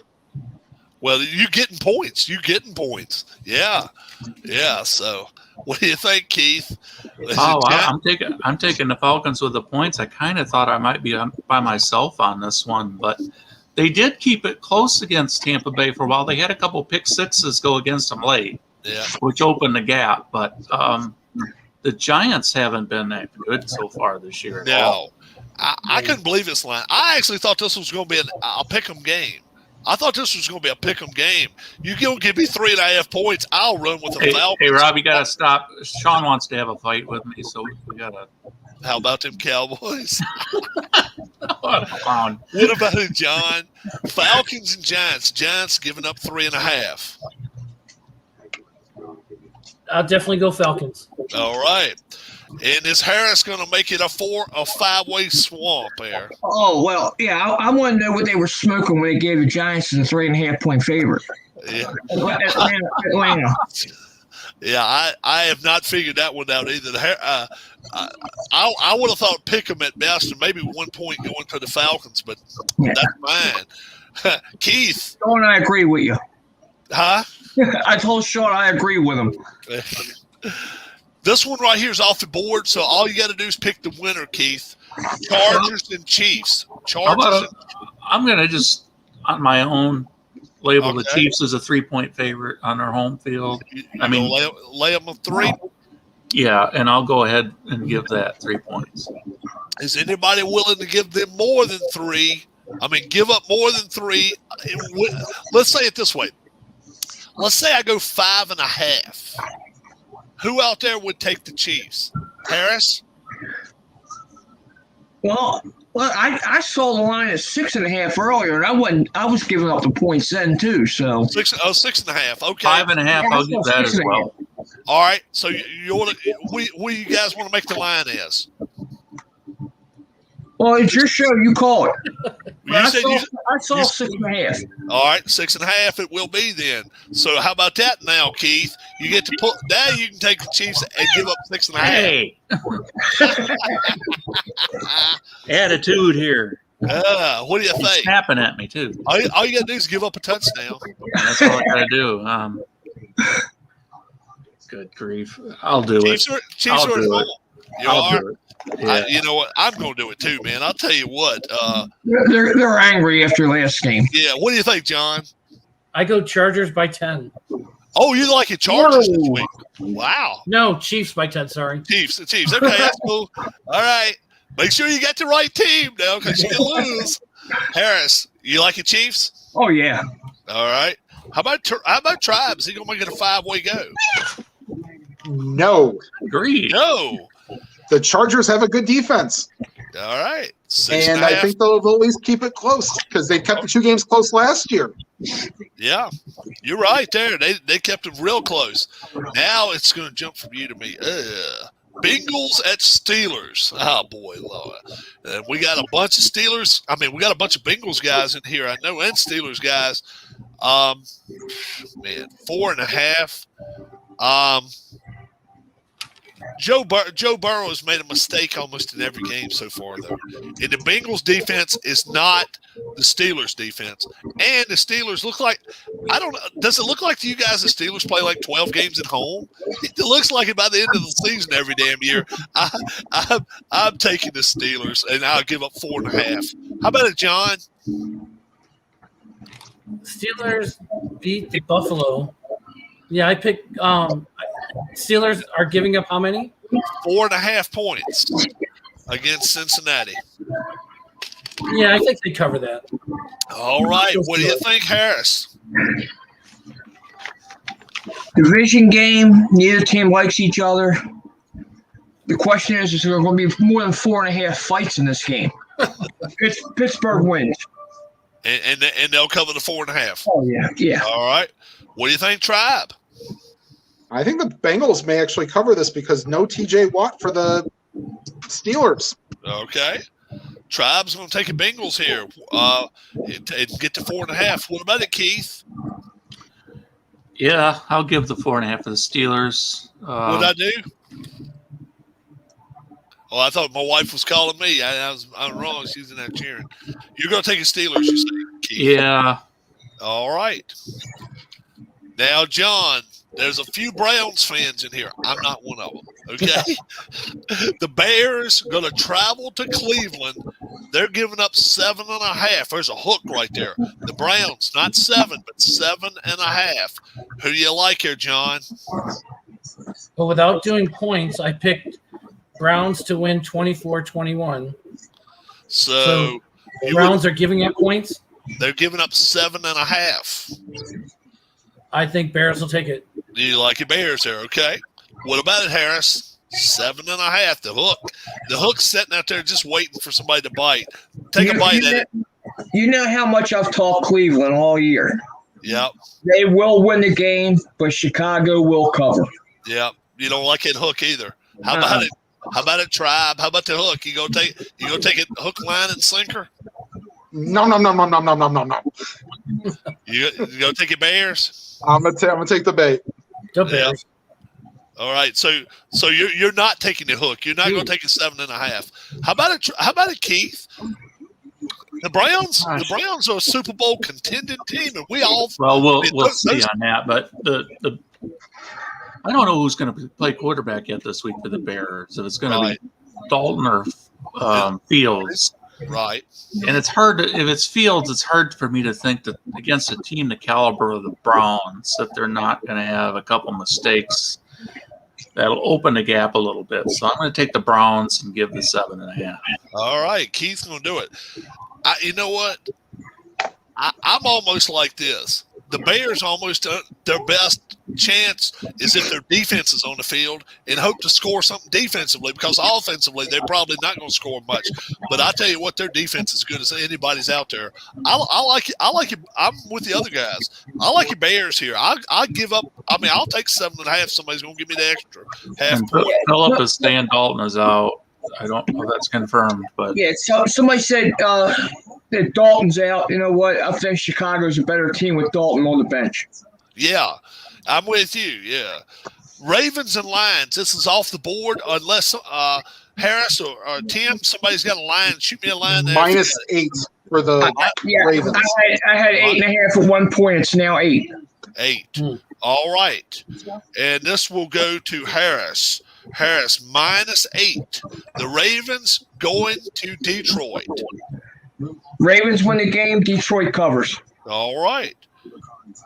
Well, you're getting points. Yeah. So, what do you think, Keith? I'm taking the Falcons with the points. I kind of thought I might be by myself on this one, but they did keep it close against Tampa Bay for a while. They had a couple pick sixes go against them late, which opened the gap. But the Giants haven't been that good so far this year at all. I couldn't believe this line. I actually thought this was going to be a pick 'em game. I thought this was going to be a pick 'em game. You don't give me 3.5 points, I'll run with the Falcons. Hey, Rob, you got to stop. Sean wants to have a fight with me, so we got to. How about them Cowboys? What about it, John? Falcons and Giants. Giants giving up 3.5. I'll definitely go Falcons. All right. And is Harris going to make it a 5-way swamp there? Oh, well, yeah, I want to know what they were smoking when they gave the Giants a 3.5-point favorite. Yeah. Atlanta. Yeah, I have not figured that one out either. I would have thought pick 'em at best and maybe 1 point going to the Falcons, but that's fine. Keith. Sean, I agree with you. Huh? I told Sean I agree with him. This one right here is off the board, so all you got to do is pick the winner, Keith. Chargers and Chiefs. I'm going to just, on my own, label the Chiefs as a 3-point favorite on their home field. Lay them a 3? Yeah, and I'll go ahead and give that 3 points. Is anybody willing to give them more than 3? Give up more than 3. Let's say it this way. Let's say I go 5.5. Who out there would take the Chiefs? Harris? Well, I saw the line at 6.5 earlier, and I was giving up the points then too. So 6.5. Okay, 5.5. I'll give that as well. All right. So what you guys want to make the line as? Well, it's your show. You call it. I saw 6.5. All right, 6.5 it will be then. So how about that now, Keith? You get to put now. You can take the Chiefs and give up 6.5. Hey, attitude here. What do you think? Snapping at me too. All you got to do is give up a touchdown. That's all I got to do. Good grief! I'll do it. Chiefs are do it. I'll do it. Yeah. You know what? I'm going to do it too, man. I'll tell you what. They're angry after last game. Yeah. What do you think, John? I go Chargers by 10. Oh, you like it Chargers this week? Wow. No, Chiefs by 10. Sorry. Chiefs. Okay, that's cool. All right. Make sure you got the right team now because you can lose. Harris, you like it Chiefs? Oh yeah. All right. How about Tribes? He gonna make it a 5-way go? No. Agreed. No. The Chargers have a good defense. All right. And I think they'll at least keep it close because they kept the 2 games close last year. Yeah, you're right there. They kept them real close. Now it's going to jump from you to me. Bengals at Steelers. Oh, boy, Lord. We got a bunch of Steelers. We got a bunch of Bengals guys in here, I know, and Steelers guys. 4.5. Joe Burrow has made a mistake almost in every game so far, though. And the Bengals defense is not the Steelers defense. And the Steelers look like – I don't know. Does it look like to you guys the Steelers play like 12 games at home? It looks like it by the end of the season every damn year. I'm taking the Steelers, and I'll give up 4.5. How about it, John? Steelers beat the Buffalo. Yeah, I pick Steelers are giving up how many? 4.5 points against Cincinnati. Yeah, I think they cover that. All right. What do you think, Harris? Division game. Neither team likes each other. The question is there going to be more than 4.5 fights in this game? Pittsburgh wins. And they'll cover the 4.5. Oh, yeah. All right. What do you think, Tribe? I think the Bengals may actually cover this because no TJ Watt for the Steelers. Okay. Tribe's going to take a Bengals here and get to 4.5. What about it, Keith? Yeah, I'll give the 4.5 to the Steelers. What did I do? Oh, I thought my wife was calling me. I'm wrong. She's in there cheering. You're going to take a Steelers, you say, Keith? Yeah. All right. Now, John, there's a few Browns fans in here. I'm not one of them, okay? The Bears going to travel to Cleveland. They're giving up 7.5. There's a hook right there. The Browns, not 7, but 7.5. Who do you like here, John? But without doing points, I picked Browns to win 24-21. So the Browns are giving up points? They're giving up 7.5. I think Bears will take it. Do you like your Bears there? Okay. What about it, Harris? 7.5. The hook. The hook's sitting out there just waiting for somebody to bite. Take a bite at it. You know how much I've talked Cleveland all year. Yep. They will win the game, but Chicago will cover. Yep. You don't like that hook either. How about it? How about it, Tribe? How about the hook? You gonna take it hook, line, and sinker? No. You gonna take it Bears? I'm gonna take the bait. The Bears. All right. So you're not taking the hook. You're not gonna take a 7.5. How about it, Keith? The Browns are a Super Bowl contending team, and we all. Well, we'll see on that, but the I don't know who's going to play quarterback yet this week for the Bears. If it's going to be Dalton or Fields, right? And it's hard if it's Fields. It's hard for me to think that against a team the caliber of the Browns that they're not going to have a couple mistakes that'll open the gap a little bit. So I'm going to take the Browns and give the 7.5. All right, Keith's going to do it. You know what? I'm almost like this. The Bears almost their best chance is if their defense is on the field and hope to score something defensively, because offensively they're probably not going to score much. But I tell you what, their defense is good as anybody's out there. I like it. I'm with the other guys. I like your Bears here. I give up. I mean, I'll take 7.5. Somebody's going to give me the extra half point. Philip is saying Dalton is out. I don't know if that's confirmed, but so somebody said that Dalton's out. You know what? I think Chicago's a better team with Dalton on the bench. Yeah, I'm with you. Yeah, Ravens and Lions. This is off the board unless Harris or Tim, somebody's got a line. Shoot me a line there. -8 for the Ravens. I had 8.5 at one point. It's now 8. 8. All right, and this will go to Harris. Harris -8. The Ravens going to Detroit. Ravens win the game. Detroit covers. All right.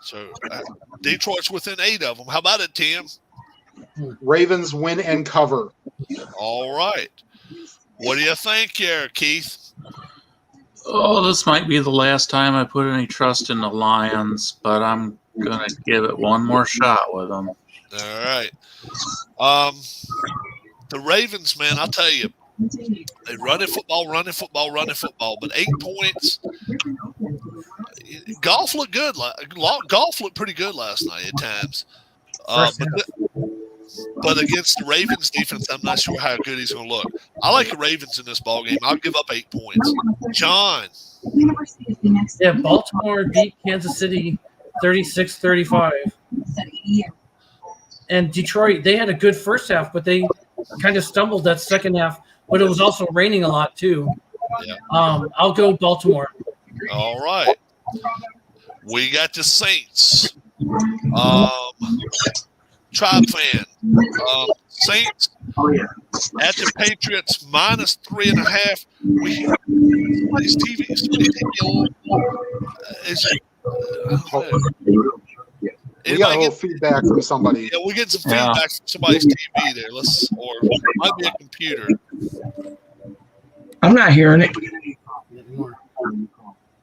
So Detroit's within 8 of them. How about it, Tim? Ravens win and cover. All right. What do you think here, Keith? Oh, this might be the last time I put any trust in the Lions, but I'm going to give it one more shot with them. All right. The Ravens, man, I'll tell you, they running football, but 8 points. Golf looked good. Golf looked pretty good last night at times. But against the Ravens defense, I'm not sure how good he's going to look. I like the Ravens in this ball game. I'll give up 8 points. John. Yeah, Baltimore beat Kansas City 36-35. And Detroit, they had a good first half, but they kind of stumbled that second half. But it was also raining a lot too. Yeah. I'll go Baltimore. All right. We got the Saints. Tribe fan. Saints at the Patriots -3.5. Somebody's TV We got a little feedback from somebody. Yeah, we get some feedback from somebody's TV there. Or it might be a computer. I'm not hearing it.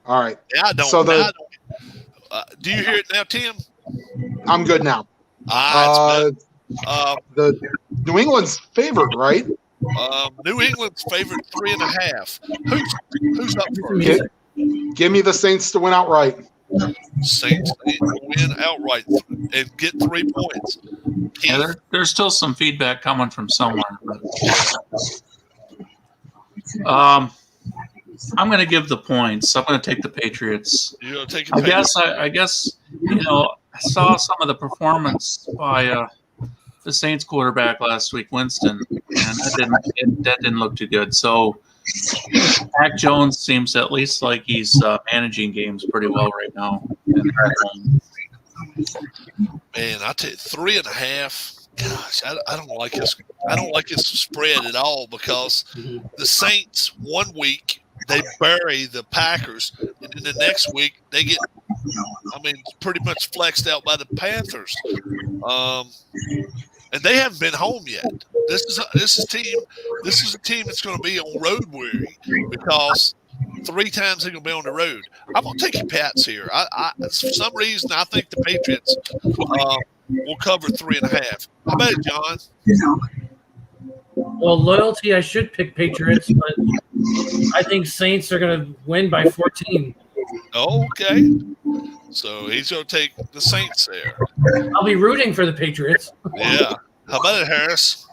All right. Yeah, I don't. So do you hear it now, Tim? I'm good now. It's The New England's favored, right? New England's favored 3.5. Who's up first? Give me the Saints to win outright. Saints win outright and get 3 points. Yeah, there's still some feedback coming from somewhere. But, I'm going to give the points. I'm going to take the Patriots. You're going to take I guess I saw some of the performance by the Saints quarterback last week, Winston, and that didn't look too good. So Mac Jones seems at least like he's managing games pretty well right now. Man, I tell you, 3.5. Gosh, I don't like his. I don't like his spread at all because the Saints 1 week they bury the Packers, and then the next week they get, pretty much flexed out by the Panthers. And they haven't been home yet. This is a team that's going to be on road weary because 3 times they're going to be on the road. I'm going to take your Pats here. I for some reason I think the Patriots will cover 3.5. How about it, John? Well, loyalty, I should pick Patriots, but I think Saints are going to win by 14. Okay. So he's going to take the Saints there. I'll be rooting for the Patriots. Yeah. How about it, Harris?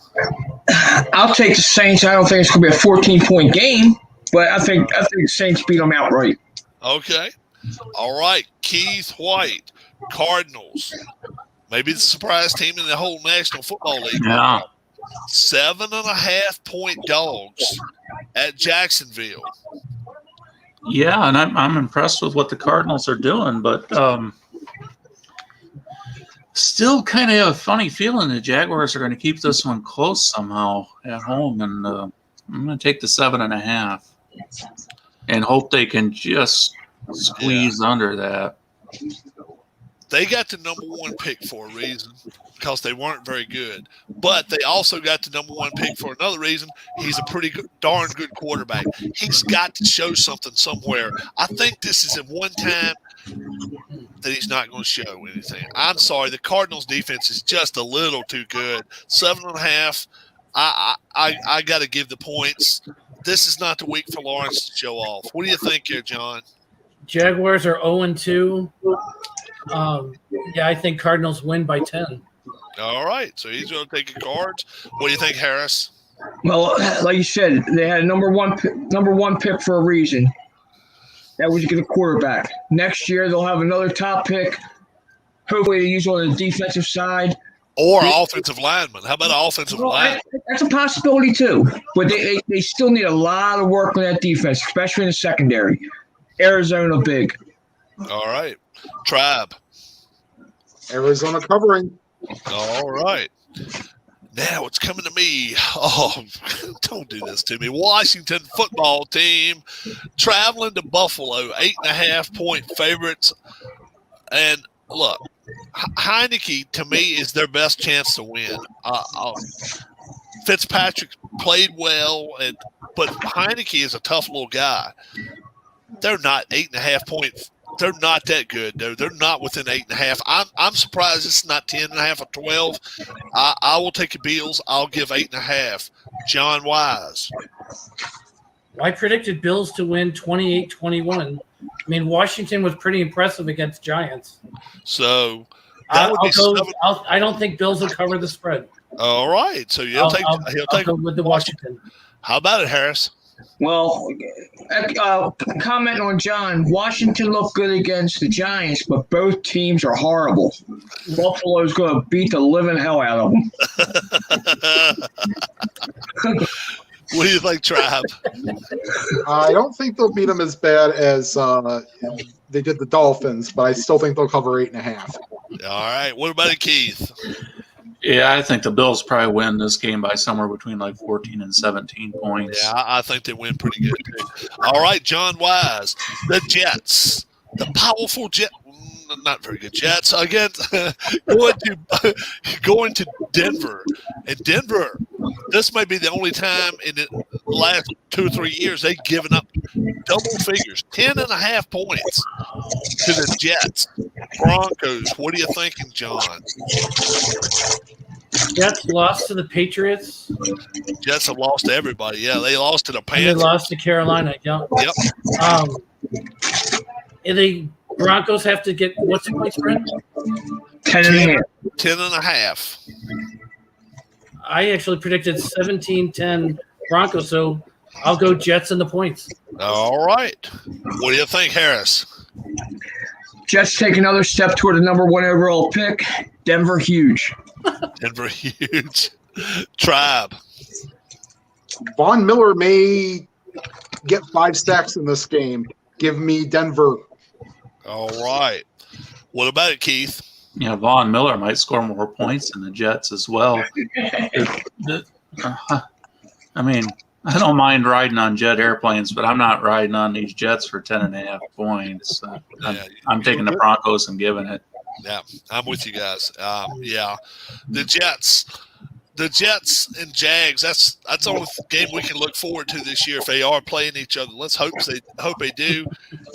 I'll take the Saints. I don't think it's going to be a 14-point game, but I think the Saints beat them outright. Okay. All right. Keith White, Cardinals. Maybe the surprise team in the whole National Football League. Yeah. 7.5-point dogs at Jacksonville. Yeah, and I'm impressed with what the Cardinals are doing, but still kind of a funny feeling the Jaguars are going to keep this one close somehow at home, and I'm going to take the 7.5 and hope they can just squeeze under that. They got the number 1 pick for a reason because they weren't very good. But they also got the number 1 pick for another reason. He's a pretty darn good quarterback. He's got to show something somewhere. I think this is at one time that he's not going to show anything. I'm sorry. The Cardinals defense is just a little too good. 7.5. I got to give the points. This is not the week for Lawrence to show off. What do you think here, John? Jaguars are 0-2. I think Cardinals win by 10. All right, so he's going to take the Cards. What do you think, Harris? Well, like you said, they had a number one pick for a reason. That was to get a quarterback. Next year they'll have another top pick. Hopefully they use on the defensive side. Or offensive lineman. How about an offensive lineman? That's a possibility too. But they still need a lot of work on that defense, especially in the secondary. Arizona big. All right. Tribe. Arizona covering. All right. Now it's coming to me. Oh, don't do this to me. Washington football team traveling to Buffalo, 8.5-point favorites. And look, Heineke, to me, is their best chance to win. Fitzpatrick played well, but Heineke is a tough little guy. They're not 8.5 points. They're not that good, though. They're not within 8.5. I'm surprised it's not 10.5 or 12. I will take the Bills. I'll give 8.5. John Wise. I predicted Bills to win 28-21. Washington was pretty impressive against Giants. So I don't think Bills will cover the spread. All right. So he'll take with the Washington. How about it, Harris? Well, comment on John. Washington looked good against the Giants, but both teams are horrible. Buffalo's going to beat the living hell out of them. What do you think, Tribe? I don't think they'll beat them as bad as they did the Dolphins, but I still think they'll cover 8.5. All right. What about it, Keith? Yeah, I think the Bills probably win this game by somewhere between like 14 and 17 points. Yeah, I think they win pretty good, too. All right, John Wise. The Jets. The powerful not very good Jets. Again, going to Denver. And Denver, this may be the only time in the last 2 or 3 years they've given up double figures, 10.5 points to the Jets. Broncos. What are you thinking, John? Jets lost to the Patriots. Jets have lost to everybody. Yeah, they lost to the And they Panthers. lost to Carolina. Yeah. Yep. And the Broncos have to get what's the point spread? 10.5. 10.5. I actually predicted 17-10 Broncos, so I'll go Jets and the points. All right. What do you think, Harris? Jets take another step toward the number 1 overall pick. Denver huge. Denver huge. Tribe. Von Miller may get 5 stacks in this game. Give me Denver. All right. What about it, Keith? Yeah, Von Miller might score more points than the Jets as well. I mean, I don't mind riding on jet airplanes, but I'm not riding on these Jets for 10.5 points. I'm taking the Broncos and giving it. Yeah, I'm with you guys. Yeah, the Jets and Jags. That's the only game we can look forward to this year if they are playing each other. Let's hope they do.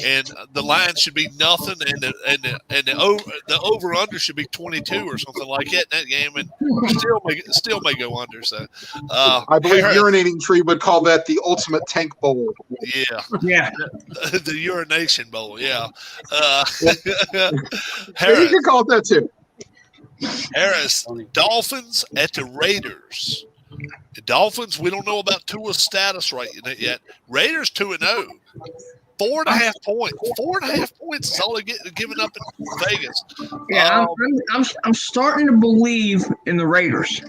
And the line should be nothing, and the over under should be 22 or something like that in that game, and still may go under. So I believe Urinating Tree would call that the ultimate tank bowl. Yeah, the urination bowl. Yeah, Harris, you can call it that too. Harris, Dolphins at the Raiders. The Dolphins, we don't know about Tua's status right yet. Raiders 2-0. 4.5 points. 4.5 points is all they're giving up in Vegas. Yeah, I'm starting to believe in the Raiders.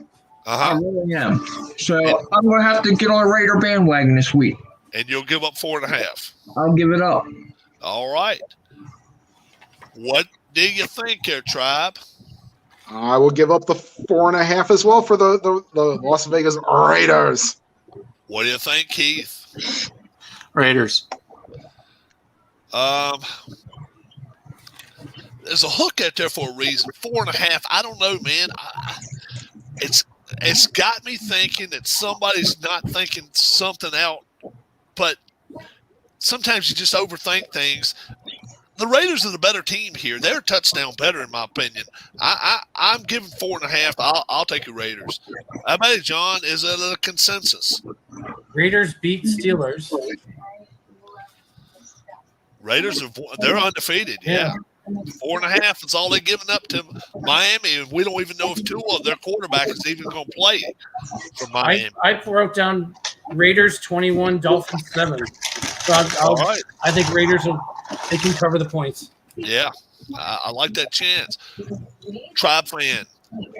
I really am. So I'm going to have to get on a Raider bandwagon this week. And you'll give up 4.5. I'll give it up. All right. What do you think here, Tribe? I will give up the 4.5 as well for the Las Vegas Raiders. What do you think, Keith? Raiders. There's a hook out there for a reason. 4.5. I don't know, man. It's got me thinking that somebody's not thinking something out, but sometimes you just overthink things. The Raiders are the better team here. They're a touchdown better, in my opinion. I'm giving 4.5. I'll take the Raiders. How about it, John? Is it a consensus? Raiders beat Steelers. Raiders they're undefeated. Yeah. 4.5 is all they're giving up to Miami, and we don't even know if Tua, their quarterback, is even going to play for Miami. I broke down Raiders 21, Dolphins 7. So all right. I think Raiders they can cover the points. Yeah, I like that chance. Tribe fan,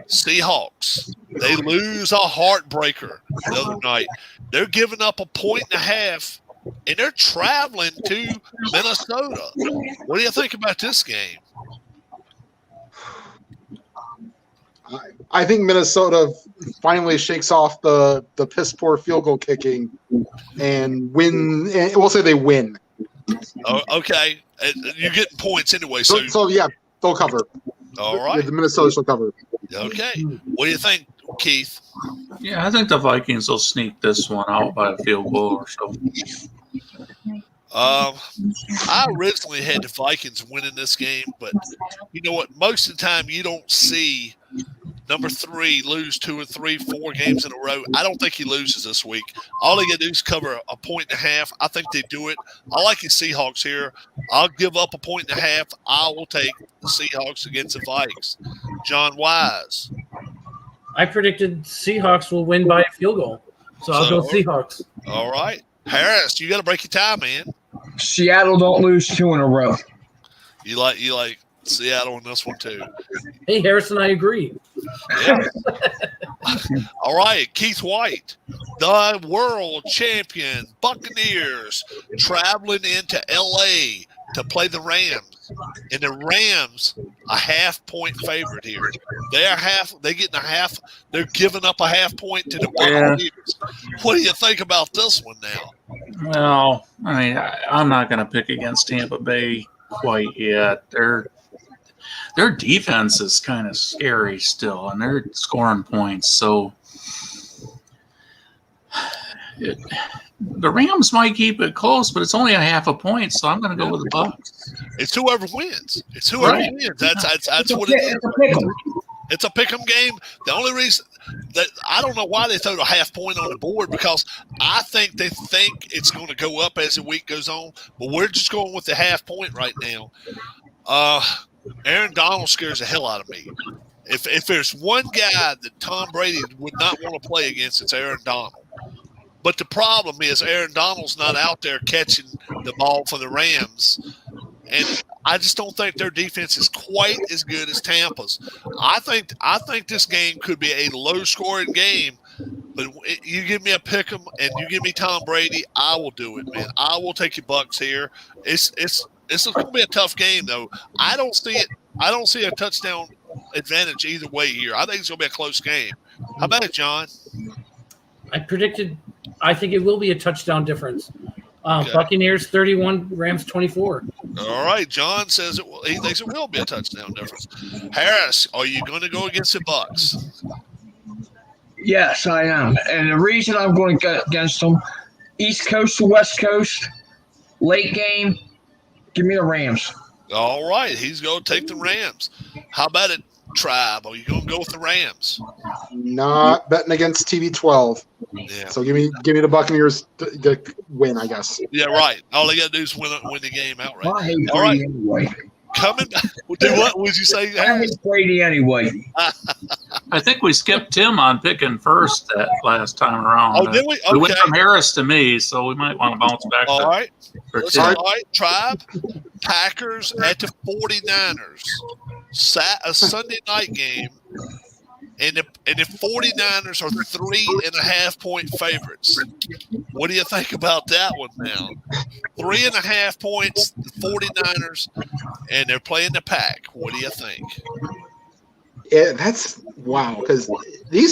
Seahawks. They lose a heartbreaker the other night. They're giving up 1.5 and they're traveling to Minnesota. What do you think about this game? I think Minnesota finally shakes off the piss poor field goal kicking and win. We'll say they win. Oh, okay. You're getting points anyway. So yeah, they'll cover. All right. The Minnesota shall cover. Okay. What do you think, Keith? Yeah, I think the Vikings will sneak this one out by a field goal or so. I originally had the Vikings winning this game, but you know what? Most of the time you don't see number 3 lose 2 or 3, 4 games in a row. I don't think he loses this week. All they got to do is cover 1.5. I think they do it. I like the Seahawks here. I'll give up 1.5. I will take the Seahawks against the Vikes. John Wise. I predicted Seahawks will win by a field goal, so I'll go Seahawks. All right. Harris, you got to break your tie, man. Seattle don't lose 2 in a row. You like Seattle in this one too. Hey, Harrison, I agree. Yeah. All right, Keith White, the world champion Buccaneers, traveling into L.A. to play the Rams, and the Rams a half-point favorite here. They're getting a half. They're giving up a half point to the Buccaneers. What do you think about this one now? Well, I mean, I'm not going to pick against Tampa Bay quite yet. Their defense is kind of scary still, and they're scoring points. So the Rams might keep it close, but it's only a half a point, so I'm going to go with the Bucs. It's whoever wins. It's whoever wins. That's what it is. It's a pick'em game. The only reason that I don't know why they throw a half point on the board, because I think they think it's going to go up as the week goes on. But we're just going with the half point right now. Aaron Donald scares the hell out of me. If there's one guy that Tom Brady would not want to play against, it's Aaron Donald. But the problem is Aaron Donald's not out there catching the ball for the Rams. And I just don't think their defense is quite as good as Tampa's. I think this game could be a low-scoring game, but you give me a pick'em and you give me Tom Brady, I will do it, man. I will take your Bucks here. It's going to be a tough game, though. I don't see a touchdown advantage either way here. I think it's going to be a close game. How about it, John? I think it will be a touchdown difference. Okay. Buccaneers 31, Rams 24. All right, John says he thinks it will be a touchdown difference. Harris, are you going to go against the Bucks? Yes, I am. And the reason I'm going to go against them, East Coast to West Coast, late game, give me the Rams. All right, he's going to take the Rams. How about it, Tribe? Are you going to go with the Rams? Not betting against TB12. Yeah. So give me the Buccaneers to win, I guess. Yeah, right. All they got to do is win the game outright. I hate All Brady right. anyway. Coming back. Do what would you say, I Harris? hate Brady anyway. I think we skipped Tim on picking first that last time around. Oh, did we? We went Okay. from Harris to me, so we might want to bounce back. All right. For Let's Tim. all right, Tribe. Packers at the 49ers. A Sunday night game. And the 49ers are 3.5-point favorites. What do you think about that one now? 3.5 points, the 49ers, and they're playing the Pack. What do you think? Yeah, that's wow. Because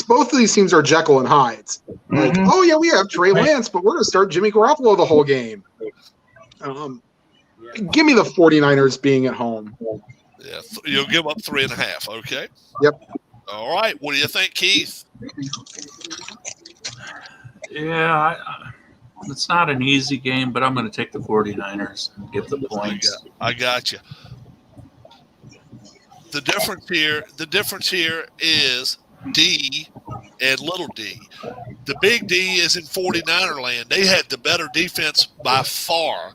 both of these teams are Jekyll and Hydes. Like, oh yeah, we have Trey Lance, but we're going to start Jimmy Garoppolo the whole game. Give me the 49ers being at home. Yeah, you'll give up 3.5. Okay. Yep. All right. What do you think, Keith? Yeah, it's not an easy game, but I'm going to take the 49ers and get the points. I got you. The difference here is D and little d. The big D is in 49er land. They had the better defense by far.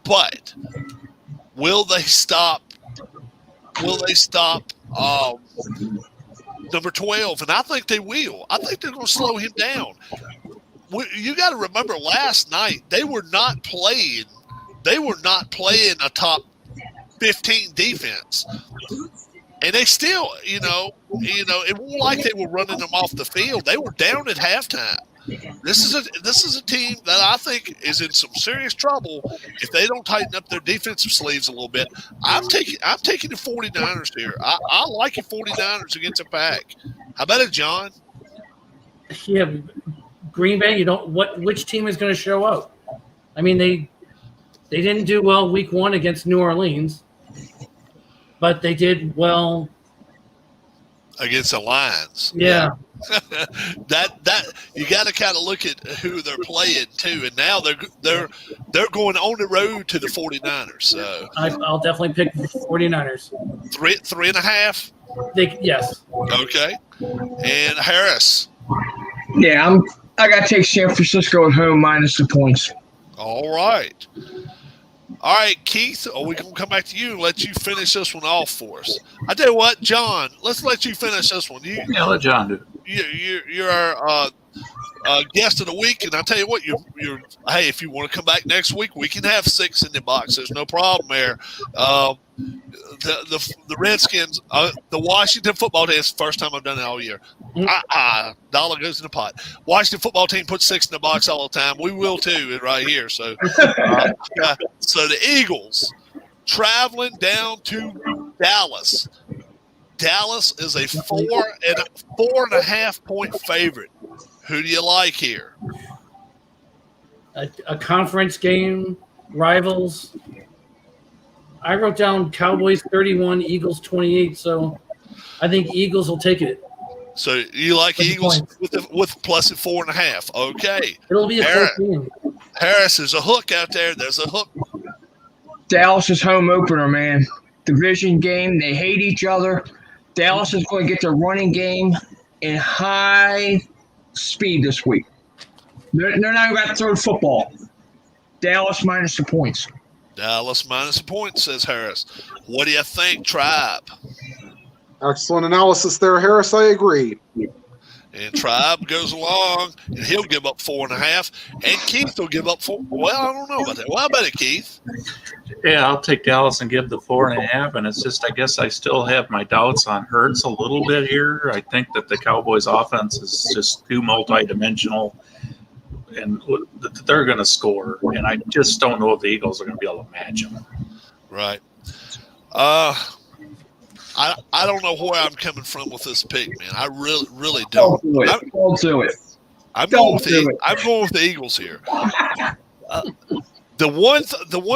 But will they stop number 12? And I think they will. I think they're going to slow him down. You got to remember, last night they were not playing a top 15 defense, and they still, it wasn't like they were running them off the field. They were down at halftime. This is a team that I think is in some serious trouble if they don't tighten up their defensive sleeves a little bit. I'm taking the 49ers here. I like the 49ers against the Pack. How about it, John? Yeah, Green Bay. Which team is going to show up? I mean, they didn't do well week 1 against New Orleans, but they did well against the Lions. Yeah. that you got to kind of look at who they're playing too, and now they're going on the road to the 49ers. So I'll definitely pick the 49ers. 3.5. Yes. Okay. And Harris. Yeah, I got to take San Francisco at home minus the points. All right. All right, Keith, are we going to come back to you and let you finish this one off for us? I tell you what, John, let's let you finish this one. Yeah, let John do it. You're our guest of the week, and I tell you what, hey, if you want to come back next week, we can have 6 in the box. There's no problem there. The Redskins, the Washington football team, it's the first time I've done it all year. Dollar goes in the pot. Washington football team puts 6 in the box all the time. We will too, right here. So, so the Eagles traveling down to Dallas. Dallas is a 4.5 point favorite. Who do you like here? A conference game, rivals. I wrote down Cowboys 31, Eagles 28, so I think Eagles will take it. So you like Eagles with plus at 4.5. Okay. It'll be a close game. Harris, there's a hook out there. There's a hook. Dallas is home opener, man. Division game. They hate each other. Dallas is going to get the running game in high speed this week. They're not about to throw the football. Dallas minus the points. Dallas minus the points, says Harris. What do you think, Tribe? Excellent analysis there, Harris. I agree. And Tribe goes along, and he'll give up 4.5. And Keith will give up 4. Well, I don't know about that. Well, how about it, Keith? Yeah, I'll take Dallas and give the 4.5. And it's just, I guess I still have my doubts on Hurts a little bit here. I think that the Cowboys' offense is just too multidimensional, and they're going to score. And I just don't know if the Eagles are going to be able to match them. Right. I don't know where I'm coming from with this pick, man. I really don't. Don't do it. I'm going with the Eagles here. The one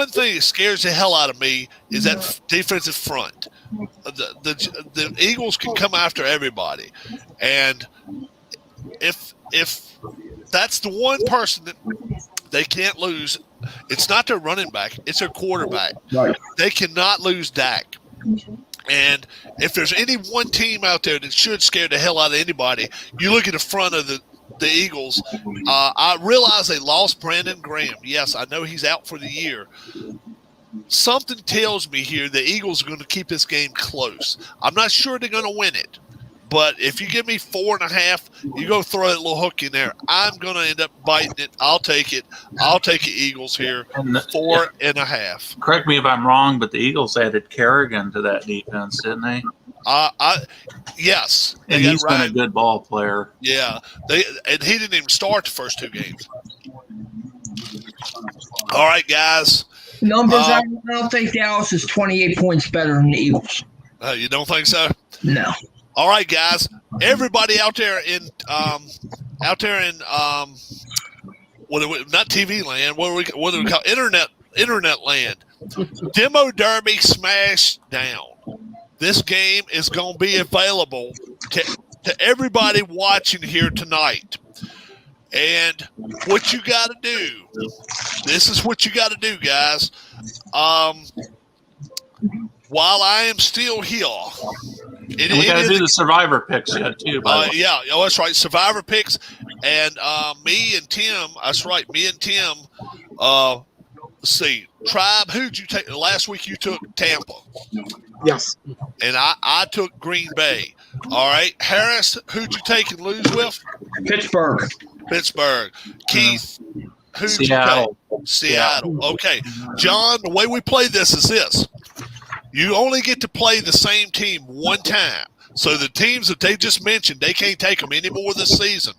thing that scares the hell out of me is that defensive front. The Eagles can come after everybody, and if that's the one person that they can't lose, it's not their running back; it's their quarterback. Right. They cannot lose Dak. And if there's any one team out there that should scare the hell out of anybody, you look at the front of the Eagles. I realize they lost Brandon Graham. Yes, I know he's out for the year. Something tells me here the Eagles are going to keep this game close. I'm not sure they're going to win it. But if you give me 4.5, you go throw that little hook in there. I'm going to end up biting it. I'll take it. I'll take the Eagles here. 4.5. Correct me if I'm wrong, but the Eagles added Kerrigan to that defense, didn't they? Yes. And he's been a good ball player. Yeah. And he didn't even start the first 2 games. All right, guys. Numbers, I don't think Dallas is 28 points better than the Eagles. You don't think so? No. All right, guys. Everybody out there in not TV land. What do we call internet land? Demo Derby Smash Down. This game is going to be available to everybody watching here tonight. And what you got to do? This is what you got to do, guys. While I am still here. We got to do the survivor picks yet, too. Yeah, that's right. Survivor picks. And me and Tim, that's right, me and Tim, let's see, Tribe, who'd you take? Last week you took Tampa. Yes. And I took Green Bay. All right. Harris, who'd you take and lose with? Pittsburgh. Keith, who'd Seattle. you take? Seattle. Okay. John, the way we play this is this. You only get to play the same team one time. So the teams that they just mentioned, they can't take them anymore this season.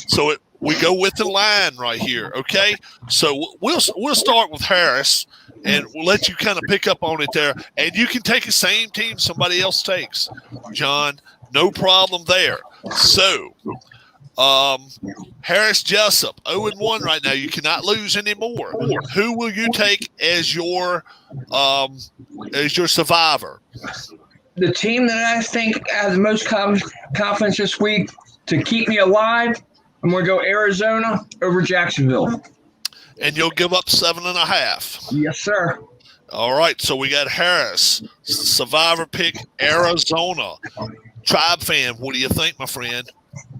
So we go with the line right here, okay? So we'll start with Harris, and we'll let you kind of pick up on it there. And you can take the same team somebody else takes. John, no problem there. So Harris Jessup, 0-1 right now. You cannot lose anymore. Who will you take as your survivor? The team that I think has the most confidence this week to keep me alive, I'm going to go Arizona over Jacksonville. And you'll give up 7.5. Yes, sir. All right, so we got Harris, survivor pick, Arizona. Tribe fan, what do you think, my friend?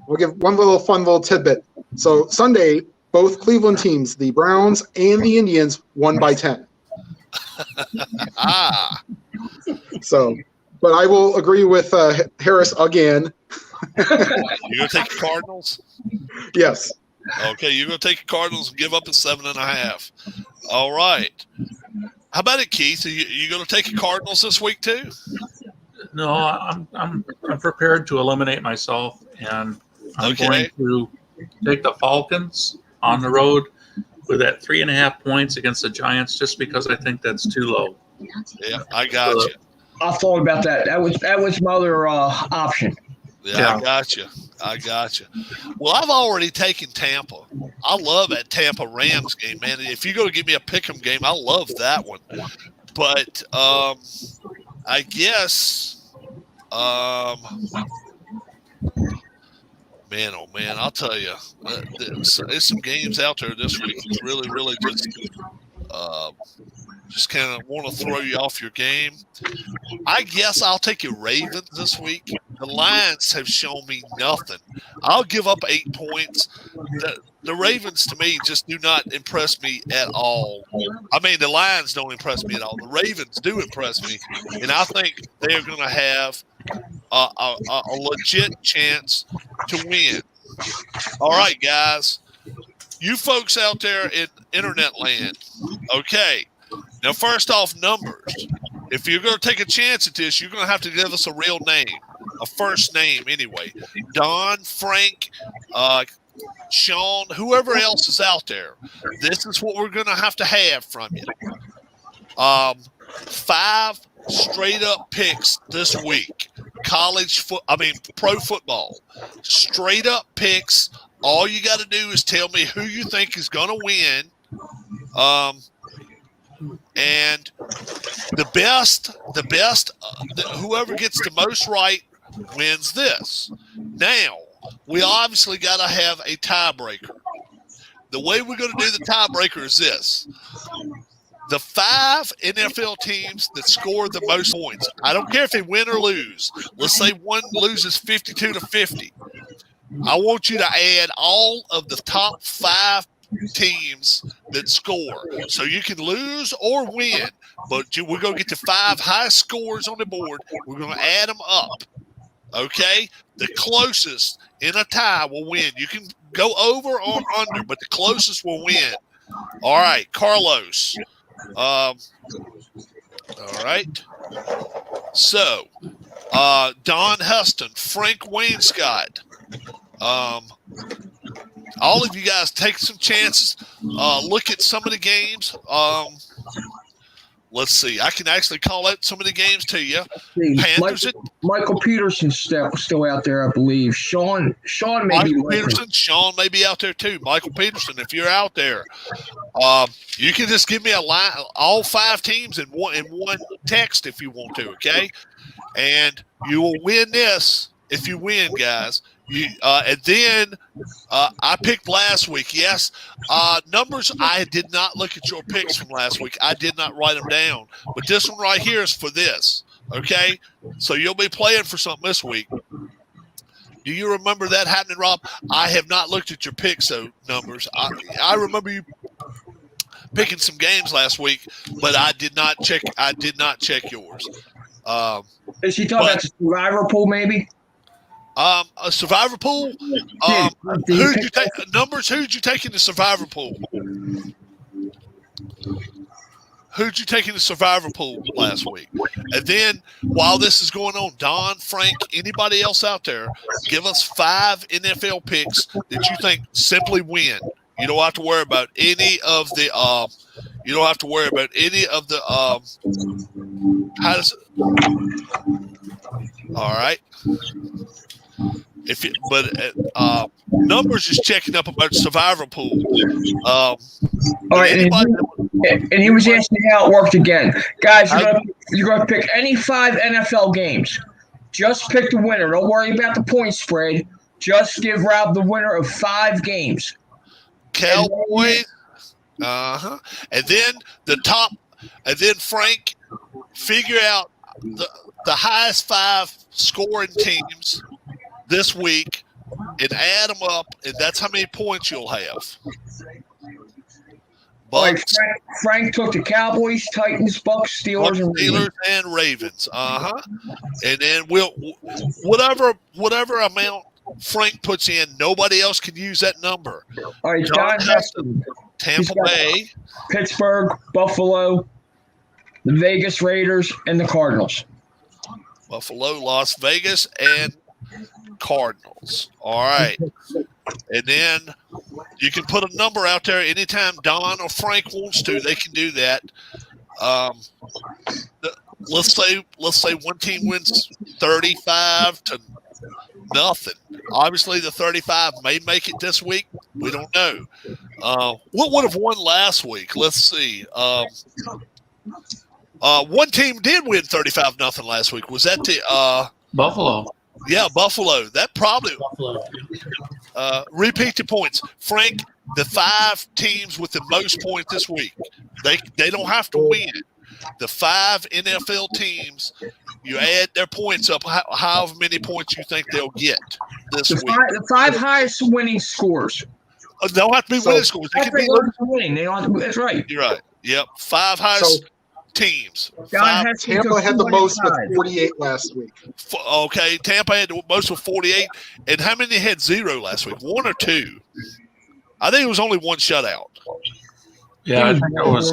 We'll give one fun little tidbit. So Sunday, both Cleveland teams, the Browns and the Indians, won by 10. So, but I will agree with Harris again. You're going to take the Cardinals? Yes. Okay, you're going to take the Cardinals and give up a 7.5. All right. How about it, Keith? Are you going to take the Cardinals this week too? No, I'm prepared to eliminate myself, and I'm going to take the Falcons on the road with that 3.5 points against the Giants, just because I think that's too low. Yeah, I got you. I thought about that. That was my other option. Yeah, I got you. Well, I've already taken Tampa. I love that Tampa Rams game, man. If you're going to give me a pick'em game, I love that one. But I guess, man, oh man, I'll tell you, there's some games out there this week. It's really, really just just kind of want to throw you off your game. I guess I'll take your Ravens this week. The Lions have shown me nothing. I'll give up 8 points. The Ravens, to me, just do not impress me at all. I mean, the Lions don't impress me at all. The Ravens do impress me, and I think they're going to have a legit chance to win. All right, guys. You folks out there in internet land, okay. Now, first off, numbers. If you're going to take a chance at this, you're going to have to give us a real name, a first name anyway. Don, Frank, Sean, whoever else is out there. This is what we're going to have from you. 5 straight-up picks this week. Pro football. Straight-up picks. All you got to do is tell me who you think is going to win. And the best, whoever gets the most right wins this. Now, we obviously got to have a tiebreaker. The way we're going to do the tiebreaker is this. The 5 NFL teams that score the most points, I don't care if they win or lose. Let's say one loses 52-50. I want you to add all of the top 5 teams that score. So you can lose or win, but we're going to get the 5 highest scores on the board. We're going to add them up. Okay? The closest in a tie will win. You can go over or under, but the closest will win. All right, Carlos. All right. So, Don Huston, Frank Wainscott. All of you guys take some chances. Look at some of the games. Let's see. I can actually call out some of the games to you. Panthers. Michael Peterson's still out there, I believe. Sean Sean may be out there too. Michael Peterson, if you're out there, you can just give me a line, all 5 teams in one text if you want to. Okay, and you will win this if you win, guys. And then I picked last week. Yes, numbers. I did not look at your picks from last week. I did not write them down. But this one right here is for this. Okay, so you'll be playing for something this week. Do you remember that happening, Rob? I have not looked at your picks, so numbers. I remember you picking some games last week, but I did not check. I did not check yours. Is he talking about the survivor pool, maybe? A survivor pool. Who'd you take? Numbers. Who'd you take in the survivor pool? Who'd you take in the survivor pool last week? And then, while this is going on, Don, Frank, anybody else out there, give us 5 NFL picks that you think simply win. You don't have to worry about any of the. You don't have to worry about any of the. How does it? All right. Numbers is checking up about survivor pool. All right, and he was asking how it worked again, guys. You're gonna pick any 5 NFL games. Just pick the winner. Don't worry about the point spread. Just give Rob the winner of 5 games. Cowboys. And then the top. And then Frank, figure out the highest 5 scoring teams this week and add them up, and that's how many points you'll have. Bucks, Frank took the Cowboys, Titans, Bucks, Steelers, and Ravens. And then we'll whatever amount Frank puts in, nobody else can use that number. All right, John Heston, Tampa Bay, Pittsburgh, Buffalo, the Vegas Raiders, and the Cardinals. Buffalo, Las Vegas, and Cardinals. All right. And then you can put a number out there anytime Don or Frank wants to. They can do that. Let's say one team wins 35-0. Obviously, the 35 may make it this week. We don't know. What would have won last week? Let's see. One team did win 35-0 last week. Was that the Buffalo? Yeah, Buffalo. That probably repeat the points, Frank. The 5 teams with the most points this week. They don't have to win. The 5 NFL teams, you add their points up, however many points you think they'll get this week. The 5 highest winning scores. They don't have to be winning scores. They can be winning. They don't. That's right. You're right. Yep. 5 highest teams. Tampa had the most with 48 last week. Okay, Tampa had the most with 48. And how many had 0 last week? 1 or 2? I think it was only 1 shutout. Yeah, I think it was.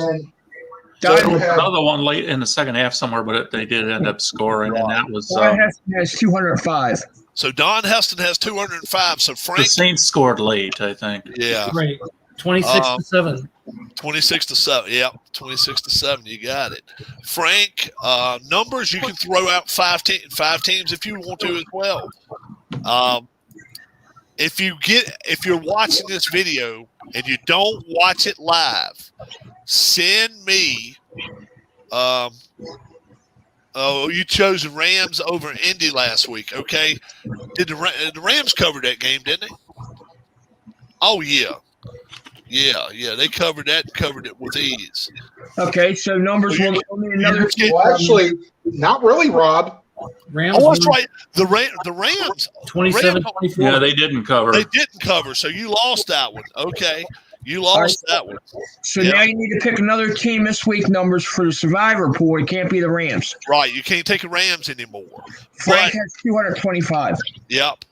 There There was had- another one late in the second half somewhere, but they did end up scoring, and that was Don Heston has 205. So Don Heston has 205. So the Frank, Saints scored late, I think. yeah, Right. 26-7. 26-7. Yep, 26-7. You got it. Frank, numbers you can throw out 5 teams if you want to as well. If you're watching this video and you don't watch it live, send me. You chose the Rams over Indy last week. Okay, did the Rams cover that game? Didn't they? Oh yeah. They covered that and covered it with ease. Okay, so numbers will only another team. Well, actually, not really, Rob. Rams Oh, that's right. The Rams. 27-24. Yeah, they didn't cover. They didn't cover, so you lost that one. Okay, you lost that one. So Yeah. now you need to pick another team this week. Numbers for the survivor pool. It can't be the Rams. Right, you can't take the Rams anymore. Frank But has 225. yep.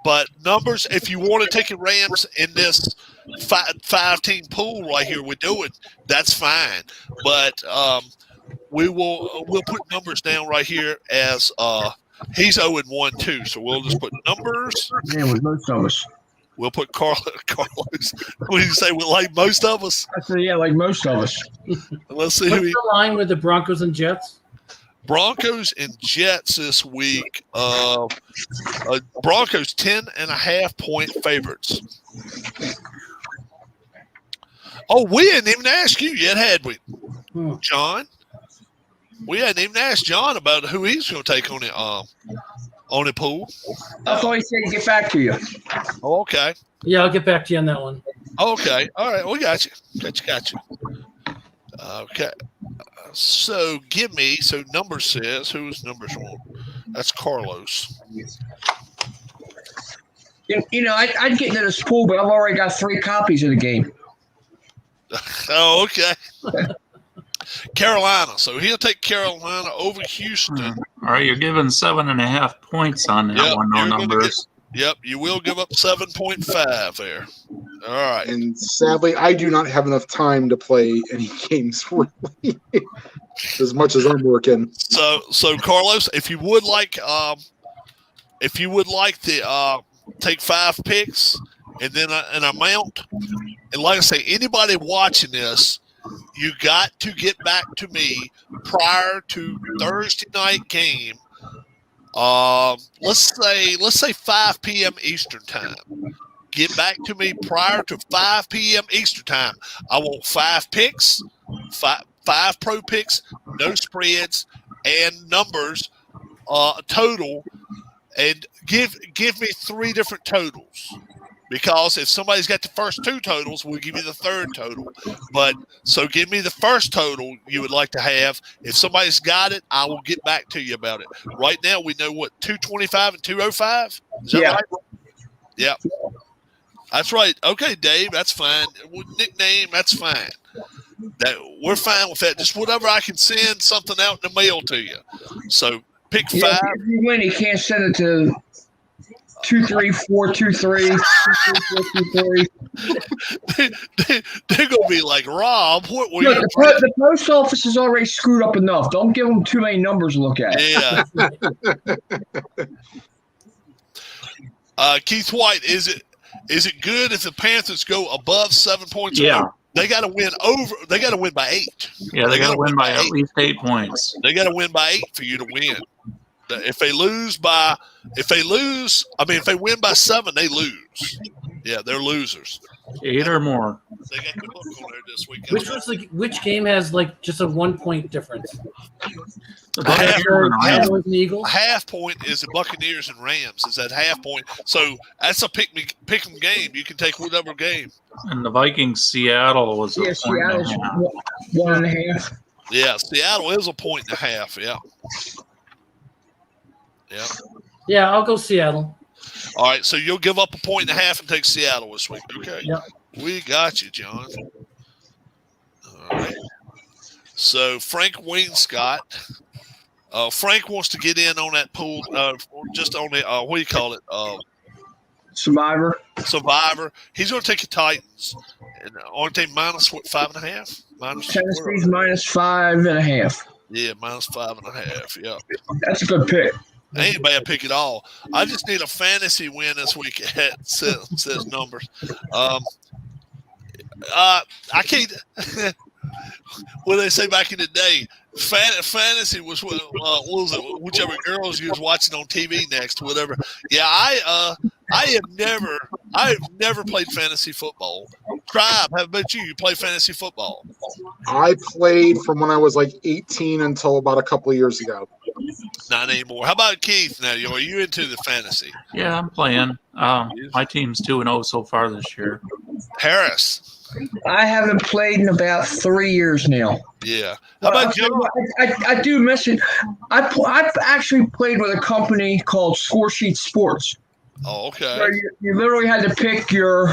But numbers, if you want to take the Rams in this 5-team pool right here, we're doing that's fine. But we'll put numbers down right here as he's 0-1 too. So we'll just put numbers. Yeah, with most of us. We'll put Carlos. What did you say? Like most of us. I said, yeah, like most of us. Let's see What's who. the line with the Broncos and Jets? Broncos and Jets this week. Broncos 10.5-point favorites. Oh, we didn't even ask you yet, had we, John? We hadn't even asked John about who he's going to take on the pool. I thought he said he'd get back to you. Oh, okay. Yeah, I'll get back to you on that one. Okay. All right. We got you. Got you. Okay. So give me. So number says who's numbers 1? That's Carlos. You know, I'd get into this pool, but I've already got 3 copies of the game. Oh, okay. Carolina. So he'll take Carolina over Houston. All right, you're giving 7.5 points on that one. No numbers. Yep, you will give up 7.5 there. All right. And sadly, I do not have enough time to play any games really, as much as I'm working. So Carlos, if you would like to take 5 picks and then an amount, and like I say, anybody watching this, you got to get back to me prior to Thursday night game. Let's say 5 p.m. Eastern time. Get back to me prior to 5 p.m. Eastern time. I want 5 picks, 5 pro picks, no spreads, and numbers total, and give me 3 different totals. Because if somebody's got the first 2 totals, we'll give you the 3rd total. But so give me the first total you would like to have. If somebody's got it, I will get back to you about it. Right now, we know what 225 and 205. Is that right? Yeah, that's right. Okay, Dave, that's fine. Nickname, that's fine. That we're fine with that. Just whatever I can send something out in the mail to you. So pick 5. If you win, you can't send it to 23423. They're gonna be like, Rob, what were Look, you? the post office is already screwed up enough. Don't give them too many numbers to look at. Yeah. Keith White, is it good if the Panthers go above 7 points? Yeah. They got to win over. They got to win by 8. Yeah, they got to win by at least 8 points. They got to win by 8 for you to win. If they win by 7, they lose. Yeah, they're losers. 8 or more. They got the book on there this week. Which game has like just a 1 point difference? The half- Buccaneers and Rams. Cowboys and Eagles. A half point is the Buccaneers and Rams. Is that half point? So that's a pick 'em game. You can take whatever game. And the Vikings Seattle was a Yeah, point and a Seattle's half. 1.5. Yeah, Seattle is a point and a half. Yeah. Yeah. Yeah, I'll go Seattle. All right, so you'll give up a point and a half and take Seattle this week. Okay. Yep. We got you, John. All right. So Frank Wainscott. Frank wants to get in on that pool, just on the what do you call it? Survivor. Survivor. He's going to take the Titans, and aren't they minus what 5.5? Tennessee's minus 5.5. Yeah, minus 5.5. Yeah, That's a good pick. ain't a bad pick at all. I just need a fantasy win this week. It says numbers. I can't. What did they say back in the day? Fantasy was what was it? Whichever girls you was watching on TV next, whatever. Yeah, I have never played fantasy football. Tribe, how about you? You play fantasy football? I played from when I was like 18 until about a couple of years ago. Not anymore. How about Keith? Now, are you into the fantasy? Yeah, I'm playing. My team's 2-0 so far this year. Harris. I haven't played in about 3 years now. Yeah. How about Joe? I do miss it. I've actually played with a company called Scoresheet Sports. Oh, okay. Where you literally had to pick your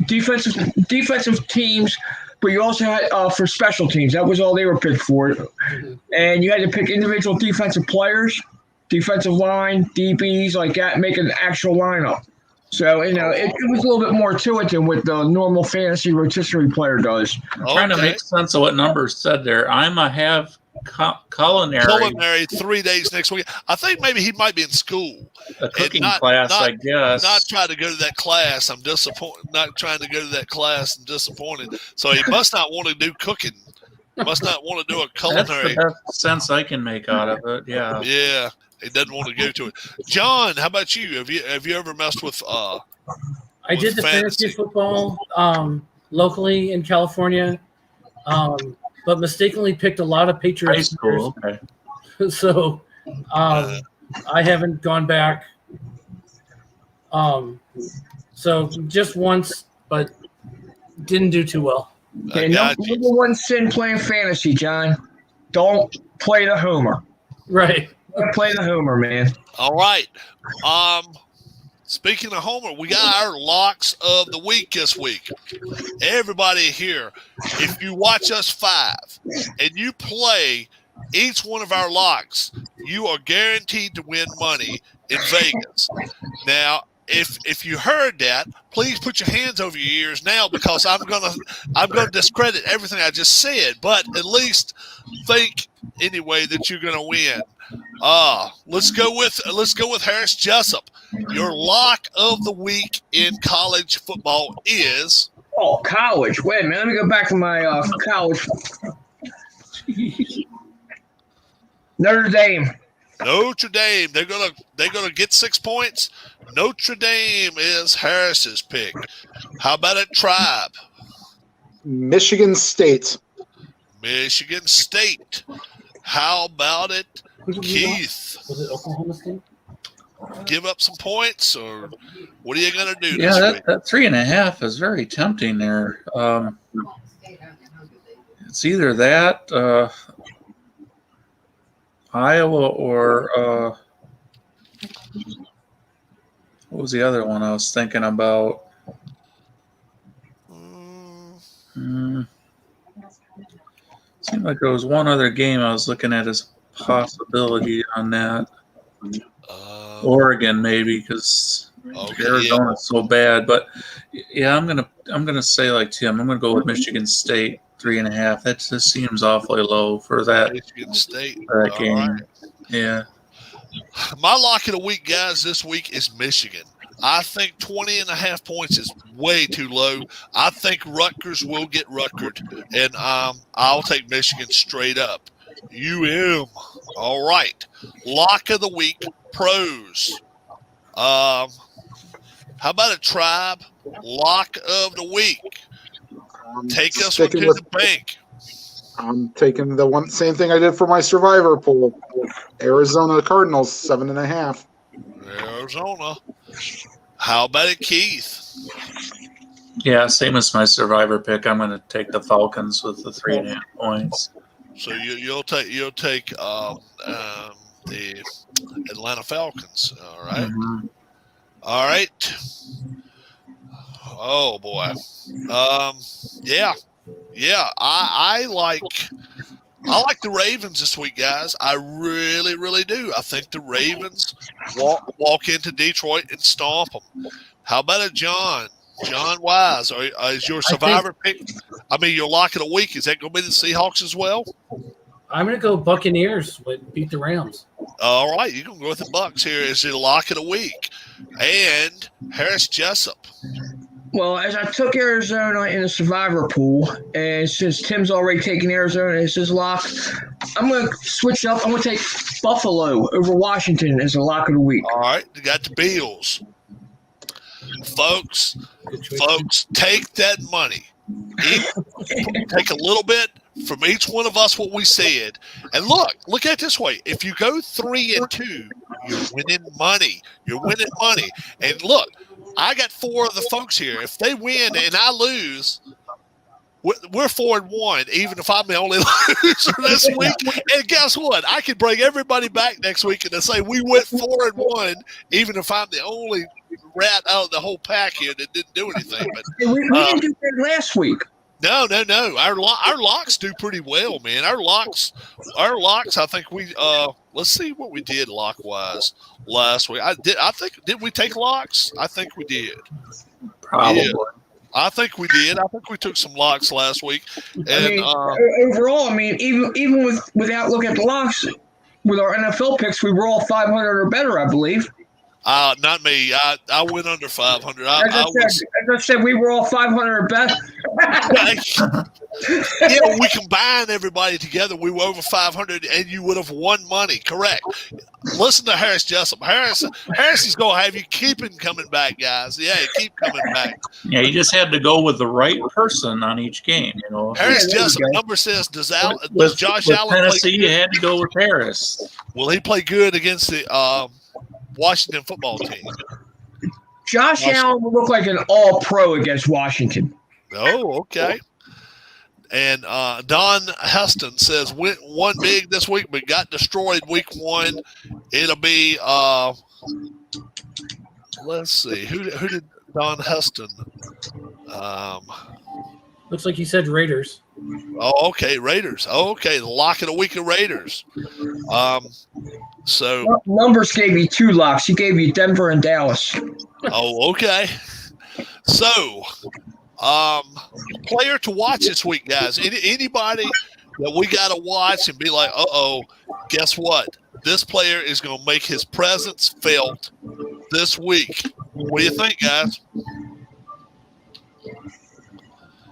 defensive teams, but you also had for special teams. That was all they were picked for. And you had to pick individual defensive players, defensive line, DBs, like that, make an actual lineup. So, it was a little bit more to it than what the normal fantasy rotisserie player does. Trying to make sense of what numbers said there. I'm a have culinary 3 days next week. I think maybe he might be in school. a cooking class, I guess. Not trying to go to that class. I'm disappointed. Not trying to go to that class. I'm disappointed. So he must not want to do cooking. Must not want to do a culinary. That's the best sense I can make out of it. Yeah. Yeah. He doesn't want to go to it. John, how about you? Have you ever messed with I did the fantasy football locally in California, but mistakenly picked a lot of Patriots. High school, okay. So I haven't gone back. So just once, but didn't do too well. Okay, number one sin playing fantasy, John. Don't play the homer. Right. Don't play the homer, man. All right. Speaking of homer, we got our locks of the week this week. Everybody here, if you watch us 5 and you play each one of our locks, you are guaranteed to win money in Vegas. Now, if you heard that, please put your hands over your ears now, because I'm gonna discredit everything I just said. But at least think anyway that you're gonna win. Let's go with Harris Jessup. Your lock of the week in college football is college. Wait a minute, let me go back to my college. Notre Dame. Notre Dame. They're gonna get 6 points. Notre Dame is Harris's pick. How about it, Tribe? Michigan State. Michigan State. How about it, Keith? Was it Oklahoma State? Give up some points, or what are you going to do? Yeah, this week? that 3.5 is very tempting there. It's either that, Iowa, or what was the other one I was thinking about? Seemed like there was one other game I was looking at as a possibility on that. Oregon, maybe, because Arizona's so bad. But yeah, I'm gonna say like Tim. I'm gonna go with Michigan State 3.5. That just seems awfully low for that. Michigan State. That game. Right. Yeah. My lock of the week, guys, this week is Michigan. I think 20.5 points is way too low. I think Rutgers will get Rutgered, and I'll take Michigan straight up. All right. Lock of the week, pros. How How about a Tribe lock of the week? Take us to sticking the bank. I'm taking the same thing I did for my survivor pool. Arizona Cardinals 7.5. Arizona. How about it, Keith? Yeah, same as my survivor pick. I'm going to take the Falcons with the 3.5 points. So you'll take the Atlanta Falcons. All right. Mm-hmm. All right. Oh boy. Yeah. I like the Ravens this week, guys. I really, really do. I think the Ravens walk into Detroit and stomp them. How about it, John? John Wise, is your survivor pick? I mean, your lock of the week. Is that going to be the Seahawks as well? I'm going to go Buccaneers. Beat the Rams. All right, you can go with the Bucks here as your lock of the week. And Harris Jessup. Well, as I took Arizona in the survivor pool, and since Tim's already taken Arizona as his lock, I'm going to switch up. I'm going to take Buffalo over Washington as a lock of the week. All right, you got the Bills. Folks, take that money. Take a little bit from each one of us what we said. And look at it this way. If you go 3-2, you're winning money. And look, I got 4 of the folks here. If they win and I lose, we're 4-1, even if I'm the only loser this week. And guess what? I can bring everybody back next week and say we went 4-1, even if I'm the only rat out of the whole pack here that didn't do anything. But we didn't do that last week. No. Our locks do pretty well, man. Our locks. I think we. Let's see what we did lock wise last week. Did we take locks? I think we did. Probably. Yeah, I think we did. I think we took some locks last week. And overall, even without looking at the locks, with our NFL picks, we were all 500 or better, I believe. Not me. I went under 500. As I said, we were all 500 or better. Yeah, we combined everybody together. We were over 500, and you would have won money. Correct. Listen to Harris Jessup. Harris is going to have you keeping coming back, guys. Yeah, keep coming back. Yeah, you just had to go with the right person on each game. Harris Jessup number says, does Josh Allen Tennessee? You had to go with Harris. Will he play good against the Washington football team? Josh Allen will look like an all-pro against Washington. Oh, okay. And Don Heston says won big this week, but got destroyed week 1. It'll be let's see who did Don Heston? Looks like he said Raiders. Oh, okay, Raiders. Oh, okay, the lock of the week of Raiders. So Numbers gave you 2 locks. He gave you Denver and Dallas. Oh, okay. So, player to watch this week, guys. Anybody that we got to watch and be like, guess what? This player is going to make his presence felt this week. What do you think, guys?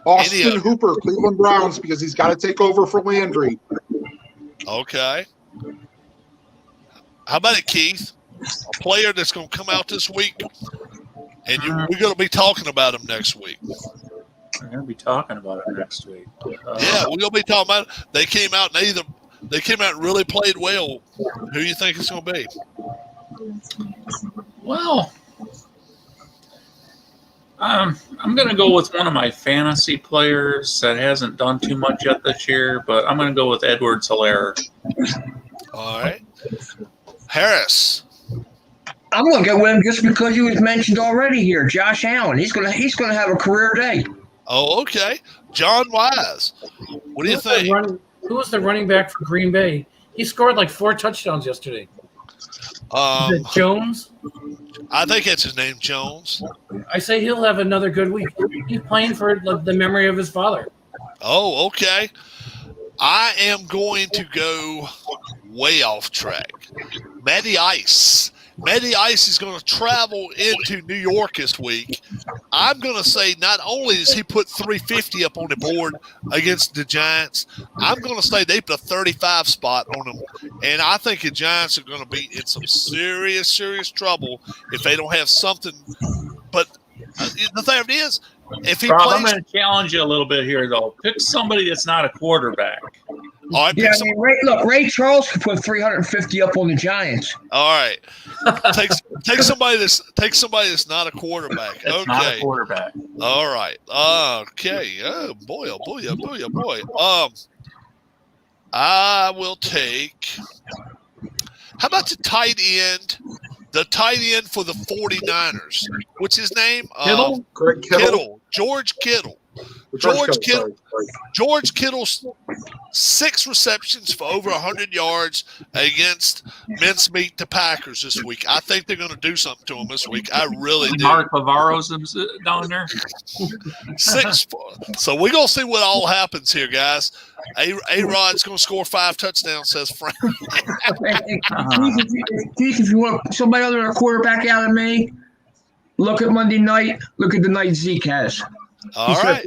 Austin Hooper, Cleveland Browns, because he's got to take over for Landry. Okay. How about it, Keith? A player that's going to come out this week, and we're going to be talking about him next week. We're going to be talking about it next week. Yeah, we're going to be talking about it. They came out and really played well. Who do you think it's going to be? Well, I'm going to go with one of my fantasy players that hasn't done too much yet this year, but I'm going to go with Edwards-Helaire. All right. Harris. I'm going to go with him just because he was mentioned already here. Josh Allen. He's going to have a career day. Oh, okay. John Wise. What do you think? Who was the running back for Green Bay? He scored like 4 touchdowns yesterday. Is it Jones? I think it's his name, Jones. I say he'll have another good week. He's playing for the memory of his father. Oh, okay. I am going to go way off track. Matty Ice. Matty Ice is going to travel into New York this week. I'm going to say not only does he put 350 up on the board against the Giants, I'm going to say they put a 35 spot on him. And I think the Giants are going to be in some serious, serious trouble if they don't have something But the thing is, if he Rob, I'm plays, going to challenge you a little bit here, though. Pick somebody that's not a quarterback. all right, Yeah, I mean, Ray Charles could put 350 up on the Giants. all right. Take somebody that's not a quarterback. That's Okay. not a quarterback. All right. Okay. Oh boy. Oh boy. Oh boy. Oh boy. I will take. How about the tight end? The tight end for the 49ers. What's his name? Kittle? Kittle. George Kittle. George Kittle's 6 receptions for over 100 yards against mincemeat the Packers this week. I think they're going to do something to him this week. I really do. Mark Bavaro's down there. 6. So we're going to see what all happens here, guys. A-Rod's going to score 5 touchdowns, says Frank. Keith, if you want somebody other than a quarterback out of me, look at Monday night. Look at the night Zeke has. All right.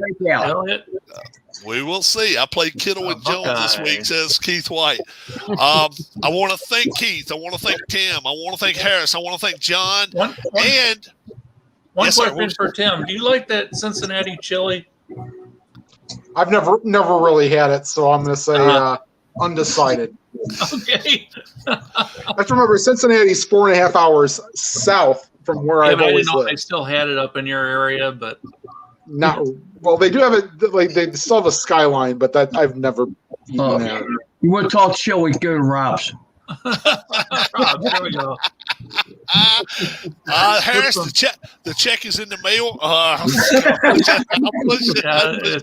We We will see. I played Kittle and Jones this week, says Keith White. I want to thank Keith. I want to thank Tim. I want to thank Harris. I want to thank John. One question for Tim. Do you like that Cincinnati chili? I've never really had it, so I'm going to say undecided. Okay. I have to remember Cincinnati's 4.5 hours south from where I've always lived. They still had it up in your area, but not well. They do have it. Like they still have a Skyline, but that I've never eaten that. You want to talk chili? Go to Rob's. Rob, there we go. Harris, the check is in the mail.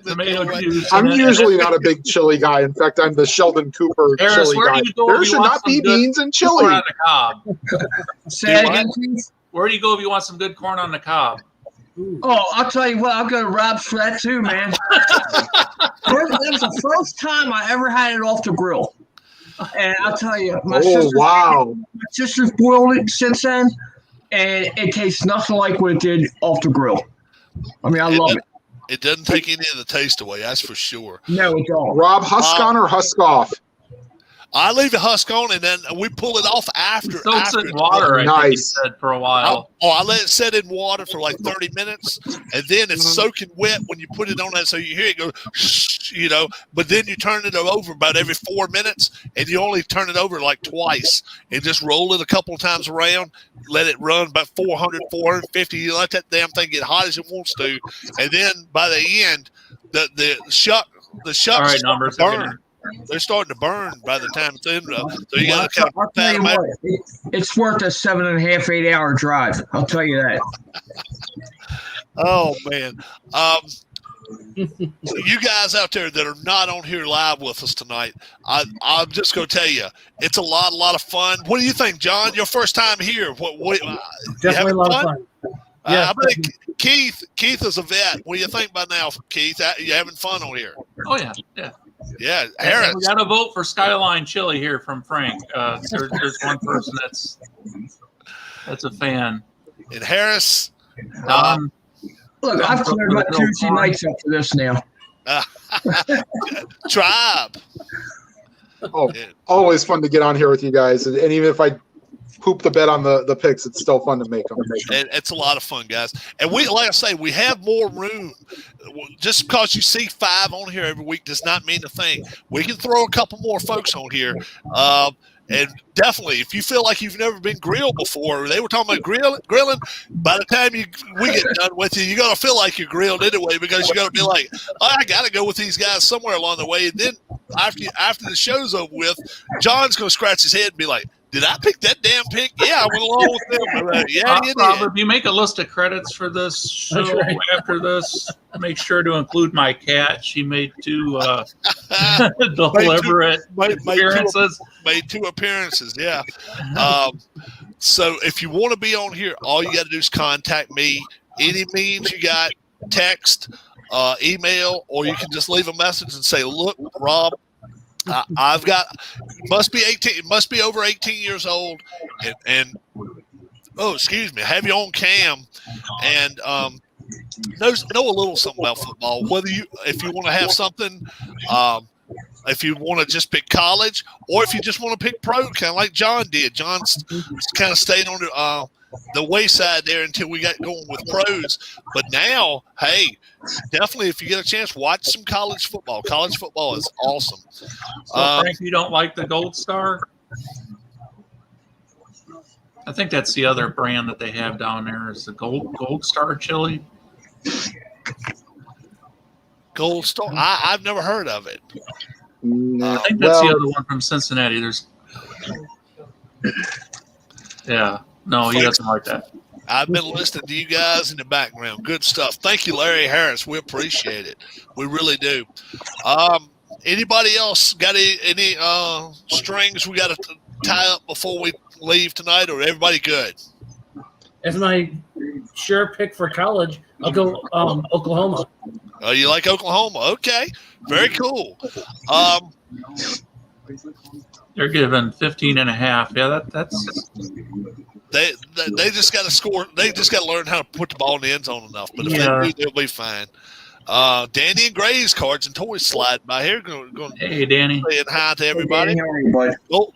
Tomato juice. I'm usually not a big chili guy. In fact, I'm the Sheldon Cooper Harris, chili where guy. do you go There if you should want not be some good beans and corn chili. on the cob? Say it again, please. Where do you go if you want some good corn on the cob? Oh, I'll tell you what. I'll go to Rob's for that too, man. That was the first time I ever had it off the grill. And I'll tell you, my sister's boiled it since then, and it tastes nothing like what it did off the grill. I mean, I love it. It doesn't take any of the taste away, that's for sure. No, it don't. Rob, husk on or husk off? I leave the husk on, and then we pull it off after. Soaks it in water, I think he said, for a while. I let it set in water for like 30 minutes, and then it's soaking wet when you put it on that, so you hear it go, you know, but then you turn it over about every 4 minutes, and you only turn it over like twice, and just roll it a couple of times around, let it run about 400, 450, you let that damn thing get hot as it wants to, and then by the end, the shucks numbers burn. They're starting to burn by the time it's in. So you got to I'll tell you what, it's worth a 7.5, 8 hour drive. I'll tell you that. Oh man, you guys out there that are not on here live with us tonight, I'm just going to tell you, it's a lot of fun. What do you think, John? Your first time here? Definitely a lot of fun. Yeah, I think Keith is a vet. What do you think by now, Keith? You having fun on here? Oh yeah, yeah. Yeah, Harris. We got to vote for Skyline Chili here from Frank. There's one person that's a fan. And Harris. Look, I've cleared my Tuesday nights after this now. Tribe. Oh, always fun to get on here with you guys, and even if I poop the bed on the picks, it's still fun to make them. It's a lot of fun, guys. And we, like I say, we have more room. Just because you see 5 on here every week does not mean a thing. We can throw a couple more folks on here. And definitely, if you feel like you've never been grilled before, they were talking about grilling. By the time we get done with you, you're going to feel like you're grilled anyway, because you're going to be like, I got to go with these guys somewhere along the way. And then after the show's over with, John's going to scratch his head and be like, did I pick that damn pick? Yeah, I went along with them. Yeah, you did. If you make a list of credits for this show after this, make sure to include my cat. She made 2 deliberate appearances. Made 2 appearances, yeah. So if you want to be on here, all you got to do is contact me. Any means you got, text, email, or you can just leave a message and say, look, Rob, I've got must be over 18 years old, and excuse me, have you on cam, and know a little something about football. If you want to have something, if you want to just pick college, or if you just want to pick pro, kind of like John did. John's kind of stayed on the wayside there until we got going with pros. But now, hey, definitely if you get a chance, watch some college football. College football is awesome. So, Frank, you don't like the Gold Star? I think that's the other brand that they have down there is the Gold Star chili. Gold Star. I've never heard of it. No. I think that's the other one from Cincinnati. No, he doesn't like that. I've been listening to you guys in the background. Good stuff. Thank you, Larry Harris. We appreciate it. We really do. Anybody else got any strings we got to tie up before we leave tonight, or everybody good? As my sure pick for college, I'll go Oklahoma. Oh, you like Oklahoma? Okay. Very cool. They're giving 15.5. Yeah, that's. They just got to score. They just got to learn how to put the ball in the end zone enough. But if they do, they'll be fine. Danny and Gray's cards and toys slide by here. Hey, Danny. Saying hi to everybody.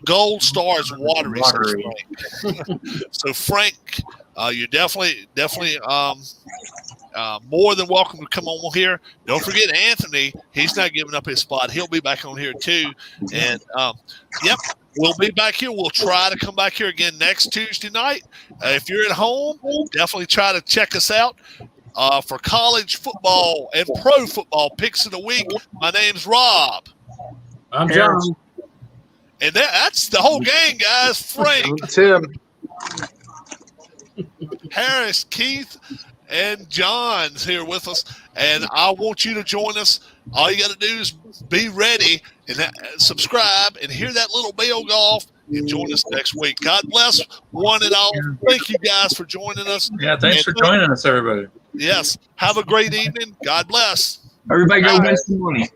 Gold Stars watery. So Frank, you're definitely more than welcome to come on here. Don't forget Anthony. He's not giving up his spot. He'll be back on here too. And yep, we'll be back here. We'll try to come back here again next Tuesday night. If you're at home, definitely try to check us out. For college football and pro football picks of the week, my name's Rob. I'm John. And that's the whole gang, guys. Frank, Tim, Harris, Keith, and John's here with us. And I want you to join us. All you got to do is be ready and subscribe and hear that little bell go off and join us next week. God bless one and all. Thank you guys for joining us. Yeah, thanks for joining us, everybody. Yes. Have a great evening. God bless. Everybody go win some money.